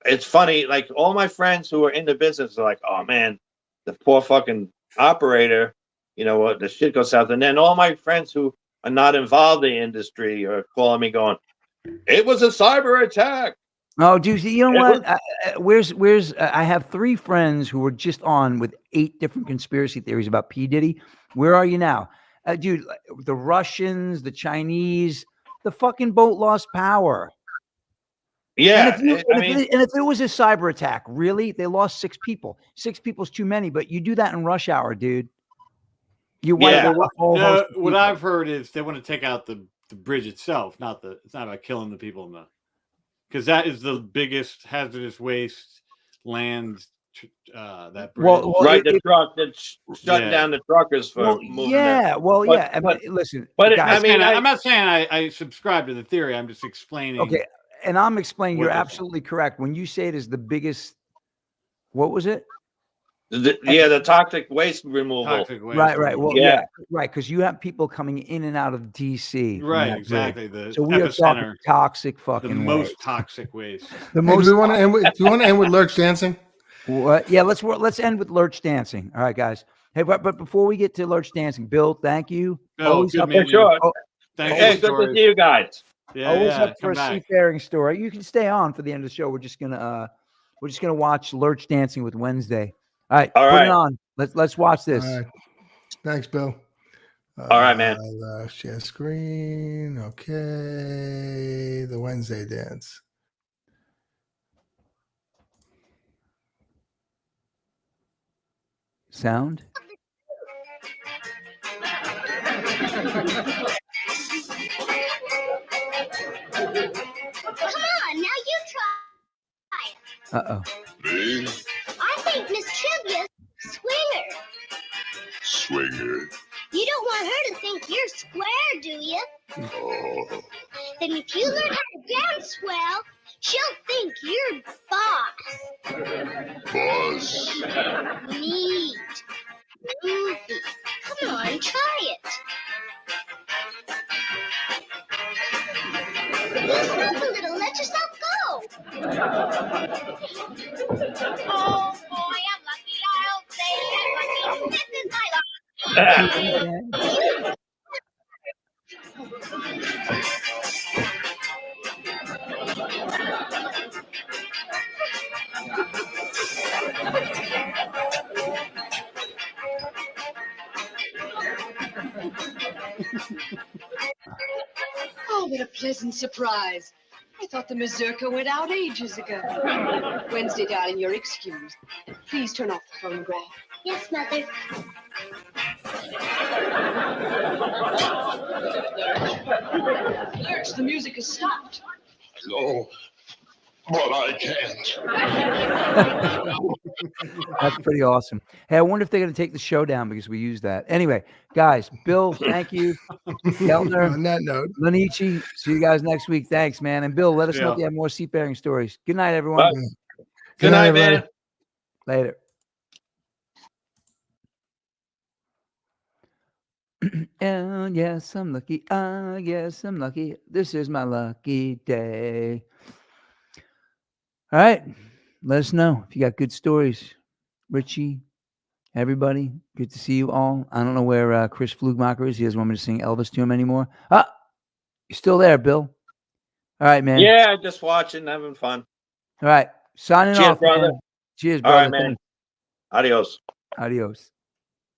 [SPEAKER 8] it's funny. Like all my friends who are in the business are like, "Oh man, the poor fucking operator, the shit goes south." And then all my friends who are not involved in the industry are calling me going, "It was a cyber attack."
[SPEAKER 2] Oh, dude, you know what? Where's I have 3 friends who were just on with 8 different conspiracy theories about P. Diddy. Where are you now? Dude, the Russians, the Chinese, the fucking boat lost power.
[SPEAKER 8] Yeah.
[SPEAKER 2] And if it was a cyber attack, really, they lost 6 people. 6 people's too many, but you do that in rush hour, dude. You wipe
[SPEAKER 3] what I've heard is they want to take out the bridge itself, it's not about killing the people in the, because that is the biggest hazardous waste land. That bridge.
[SPEAKER 8] Well, right, the truck that's shutting down the truckers for moving.
[SPEAKER 2] Yeah,
[SPEAKER 8] them.
[SPEAKER 2] Listen,
[SPEAKER 8] but
[SPEAKER 3] guys, I'm not saying I subscribe to the theory. I'm just explaining.
[SPEAKER 2] Okay, and I'm explaining. You're absolutely correct when you say it is the biggest. What was it?
[SPEAKER 8] The toxic waste removal.
[SPEAKER 2] Right. Well, right, because you have people coming in and out of DC.
[SPEAKER 3] Right, exactly.
[SPEAKER 2] So we are talking toxic fucking.
[SPEAKER 3] The most toxic waste.
[SPEAKER 4] Do you want to end with Lurch dancing?
[SPEAKER 2] What? Yeah, let's end with Lurch dancing. All right, guys. Hey, but before we get to Lurch dancing, Bill, thank you.
[SPEAKER 3] Always
[SPEAKER 8] good to see you guys.
[SPEAKER 2] Always up for a seafaring story. You can stay on for the end of the show. We're just gonna watch Lurch dancing with Wednesday. All right, put it on. Let's watch this.
[SPEAKER 4] All right. Thanks, Bill.
[SPEAKER 8] All right, man.
[SPEAKER 4] Share screen. Okay, the Wednesday dance.
[SPEAKER 2] Sound.
[SPEAKER 7] Come on, now you try.
[SPEAKER 2] Uh-oh.
[SPEAKER 9] I think Miss Trivia's swinger.
[SPEAKER 10] Swinger.
[SPEAKER 9] You don't want her to think you're square, do you?
[SPEAKER 10] Oh.
[SPEAKER 9] Then if you learn how to dance well, she'll think you're boss.
[SPEAKER 10] Boss.
[SPEAKER 9] Neat. Groovy. Come on, try it. Loosen up a little, let yourself go. Oh boy, I'm lucky, I'll say I'm lucky. This is my luck.
[SPEAKER 11] Oh, what a pleasant surprise. I thought the mazurka went out ages ago. Wednesday, darling, you're excused. Please turn off the phonograph.
[SPEAKER 9] Yes, Mother.
[SPEAKER 11] Lurch, the music has stopped.
[SPEAKER 10] No. But I can't.
[SPEAKER 2] That's pretty awesome. Hey, I wonder if they're going to take the show down because we used that. Anyway, guys, Bill, thank you. Kellner,
[SPEAKER 4] On that note,
[SPEAKER 2] Lanichi, see you guys next week. Thanks, man. And Bill, let us know if you have more seatbearing stories. Good night, everyone.
[SPEAKER 8] Bye. Good night, man.
[SPEAKER 2] Later. And yes, I'm lucky. Yes, I'm lucky. This is my lucky day. All right. Let us know if you got good stories. Richie, everybody, good to see you all. I don't know where Chris Flugmacher is. He doesn't want me to sing Elvis to him anymore. Ah, you're still there, Bill. All right, man.
[SPEAKER 8] Yeah, just watching, having fun.
[SPEAKER 2] All right. Signing
[SPEAKER 8] Cheers,
[SPEAKER 2] off,
[SPEAKER 8] brother.
[SPEAKER 2] man. Cheers,
[SPEAKER 8] All
[SPEAKER 2] brother.
[SPEAKER 8] right, man. Adios.
[SPEAKER 2] Adios.